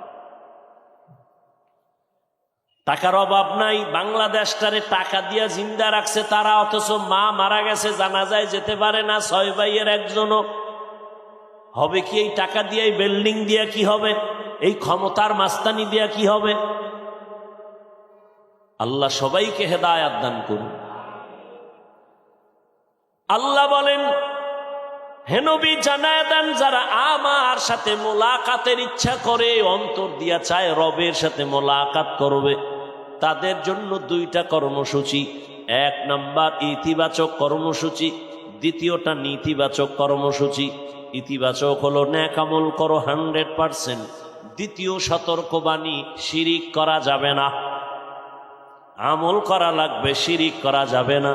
টাকার অভাব নাই, বাংলাদেশটারে টাকা দিয়া জিন্দা রাখছে তারা, অথচ মা মারা গেছে, জানাজায় যেতে পারে না 6 ভাইয়ের একজনও। হবে কি এই টাকা দিয়ে, এই বিল্ডিং দিয়া কি হবে, এই ক্ষমতার মাস্তানি দিয়া কি হবে? আল্লাহ সবাইকে হেদায়াত দান করুন। আল্লাহ বলেন, হে নবী জানায় দেন, যারা আমার সাথে মোলাকাতের ইচ্ছা করে, অন্তর দিয়া চায় রবের সাথে মোলাকাত করবে, তাদের জন্য 2টা কর্মসূচি। 1 নাম্বার ইতিবাচক কর্মসূচি, দ্বিতীয়টা নেতিবাচক কর্মসূচি। ইতিবাচক হলো নেক আমল করো 100%। দ্বিতীয় সতর্কবাণী, শিরিক করা যাবে না, আমল করা লাগবে, শিরিক করা যাবে না।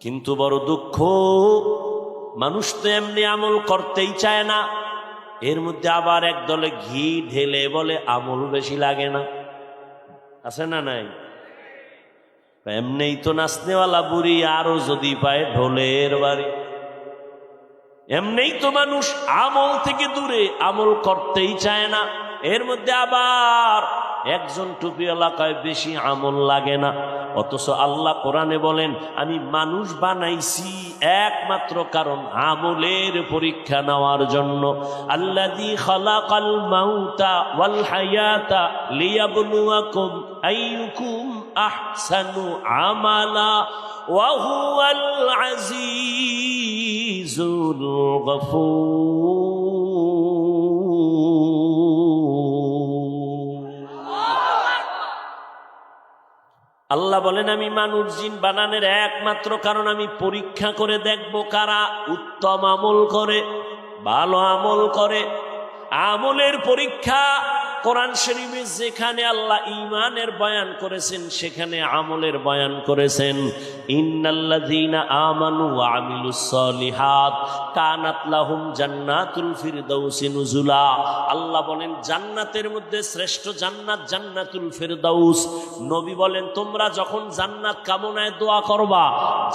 কিন্তু বড় দুঃখ, মানুষ তো এমনি আমল করতেই চায় না, এর মধ্যে আবার একদলে ঘি ঢেলে বলে আমল বেশি লাগে না। আছে না নাই? এমনিই তো নাচনেওয়ালা বুড়ি, আরো যদি পায় ঢোলের বাড়ি। এমনিই তো মানুষ আমল থেকে দূরে, আমল করতেই চায় না, এর মধ্যে আবার একজন টুপিওয়ালা কয় বেশি আমল লাগে না। অথচ আল্লাহ কোরআনে বলেন, আমি মানুষ বানাইছি একমাত্র কারণ আমলের পরীক্ষা নেওয়ার জন্য। আল্লাযী খালাকাল মাউতা ওয়াল হায়াতা লিয়াবলুয়াকুম আইয়ুকুম আহসানু আমালা ওয়া হুয়াল আজিজুল গফুর। আল্লাহ বলেন, আমি মানুষ জিন বানানোর একমাত্র কারণ আমি পরীক্ষা করে দেখব কারা উত্তম আমল করে, ভালো আমল করে। আমলের পরীক্ষা কোরআন শরীফে যেখানে আল্লাহ ঈমানের বয়ান করেছেন, সেখানে আমলের বয়ান করেছেন। ইন্নাল্লাযীনা আমানু ওয়া আমিলুস সলিহাত কানাত লাহুম জান্নাতুল ফিরদাউসি নুজুলা। আল্লাহ বলেন, জান্নাতের মধ্যে শ্রেষ্ঠ জান্নাত জান্নাতুল ফিরদাউস। নবী বলেন, তোমরা যখন জান্নাত কামনায় দোয়া করবা,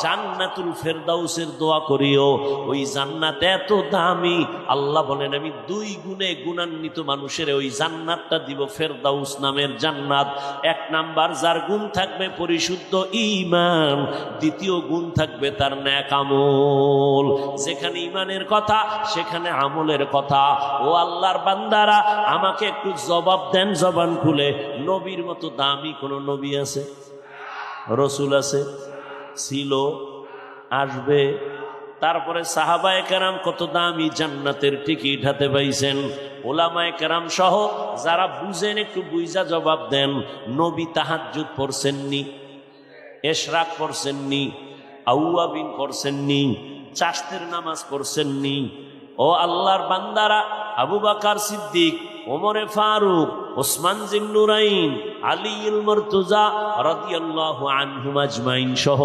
জান্নাতুল ফিরদাউসের দোয়া করিও। ওই জান্নাত এত দামি, আল্লাহ বলেন আমি 2 গুণে গুণান্বিত মানুষের ওই জান্নাতটা দিব, ফেরদাউস নামের জান্নাত। 1 নাম্বার, যার গুণ থাকবে পরিশুদ্ধ ঈমান। দ্বিতীয় গুণ থাকবে তার নেক আমল। যেখানে ঈমানের কথা, সেখানে আমলের কথা। ও আল্লাহর বান্দারা, আমাকে একটু জবাব দেন জবান খুলে, নবীর মতো দামি কোন নবী আছে? রসুল আছে? ছিল? আসবে? তারপরে সাহাবায়ে কেরাম কত দামি জান্নাতের টিকিট হাতে পাইছেন। ওলামায়ে কেরাম সহ যারা বুঝেন একটু বুঝা জবাব দেন। নবী তাহাজ্জুদ পড়ছেননি? এশরাক পড়ছেননি? আউয়াবিন পড়ছেননি? চাশতের নামাজ পড়ছেননি? ও আল্লাহর বান্দারা, আবু বকর সিদ্দিক, ওমরে ফারুক, ওসমান জিন্নুরাইন, আলীউল মুরতজা রাদিয়াল্লাহু আনহুম আজমাইন সহ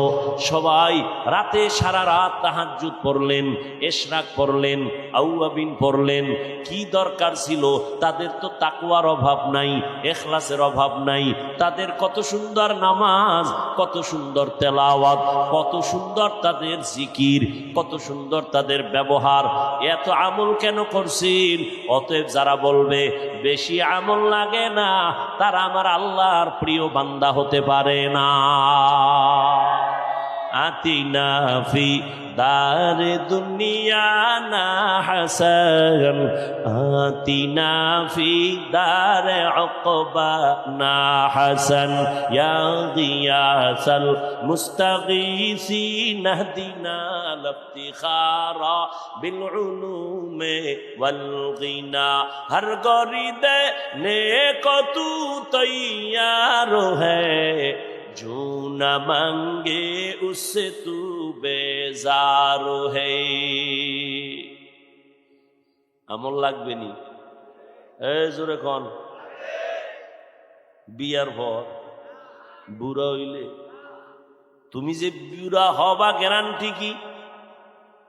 সবাই রাতে সারা রাত তাহাজ্জুদ পড়লেন, এশরাক পড়লেন, আউয়াবিন পড়লেন। কি দরকার ছিল তাদের? তো তাকওয়ার অভাব নাই, ইখলাসের অভাব নাই। তাদের কত সুন্দর নামাজ, কত সুন্দর তেলাওয়াত, কত সুন্দর তাদের জিকির, কত সুন্দর তাদের ব্যবহার। এত আমল কেন করছেন? অতএব যারা বলবে বেশি আমল লাগে না, তারা আমার আল্লাহর প্রিয় বান্দা হতে পারে না। আতিনা ফি দারে দুনিয়া না হাসান, আতিনা ফি দারে উকবা না হাসান, ইয়া গিয়াসাল মুস্তাগীসিন ইহদিনা লিফতিখারা বিল উলুমে ওয়াল গিনা। হর গরিদে নেক তু তৈয়ার হ্যায়, जो न मांगे उससे तू बेजार है। আমল লাগবে নি? জোরে কন। বিয়ার পর বুড়া হইলে, তুমি যে বুড়া হবা গ্যারান্টি কি?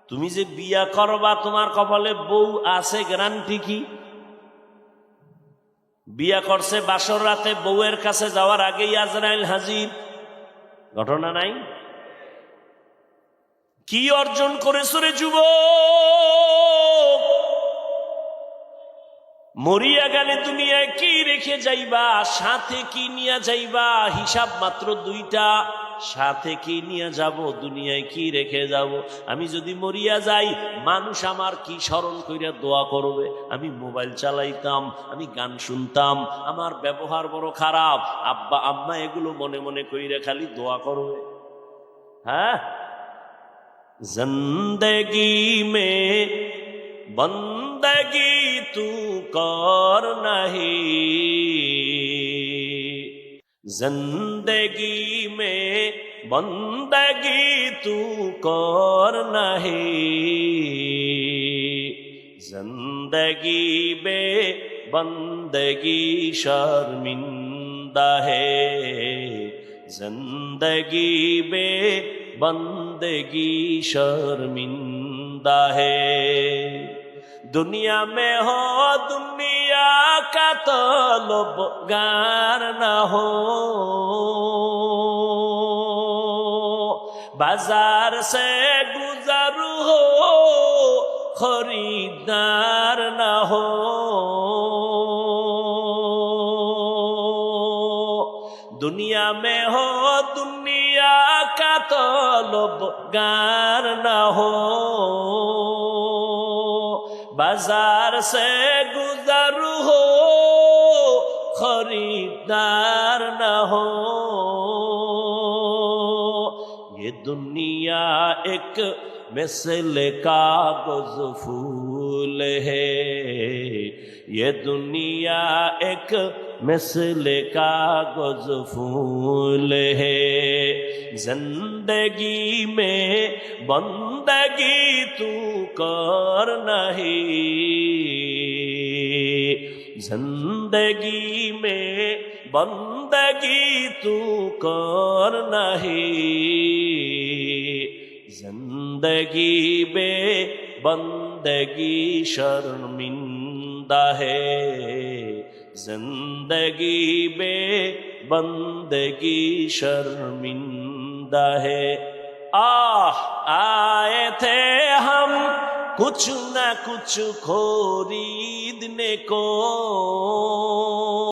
তুমি যে বিয়া করবা, তোমার কপালে বউ আছে, গ্যারান্টি কি? বিয়া করছে বাসর রাতে, বউয়ের কাছে যাওয়ার আগেই আজরাইল হাজির। ঘটনা নাই? কি অর্জন করেছ রে যুবক? মরিয়া গেলে দুনিয়ায় কি রেখে যাইবা, সাথে কি নিয়ে যাইবা, হিসাব মাত্র দুইটা। সাথে কি নিয়ে যাব, দুনিয়ায় কি রেখে যাব। আমি যদি মরিয়া যাই, মানুষ আমার কি স্মরণ কইরা দোয়া করবে। আমি মোবাইল চালাইতাম, আমি গান শুনতাম, আমার ব্যবহার বড় খারাপ, আব্বা আম্মা এগুলো মনে মনে কইরা খালি দোয়া করবে। হ্যাঁ, জিন্দেগি মে বন্দগি তু কর নাহি, জিন্দেগি মে বন্দগি তু কর নাহি, জিন্দেগি বে বন্দগি শর্মিন্দা হে, জিন্দেগি বে बंदगी शर्मिंदा है। दुनिया में हो दुनिया का तलबगार न हो, बाजार से गुजर हो खरीदार न हो, दुनिया में हो दुनिया का तलबगार न हो, बाजार से गुजर हो खरीदार न हो। ये दुनिया एक मिसल कागज फूल है, ये दुनिया एक मिसल कागज फूल है, जिंदगी में बंदगी तू कर नहीं, जिंदगी में बंदगी तू कर नहीं, जिंदगी बे बंदगी शर्मिंदा है, जिंदगी बे बंदगी शर्मिंदा है। आए थे हम कुछ न कुछ खरीदने को,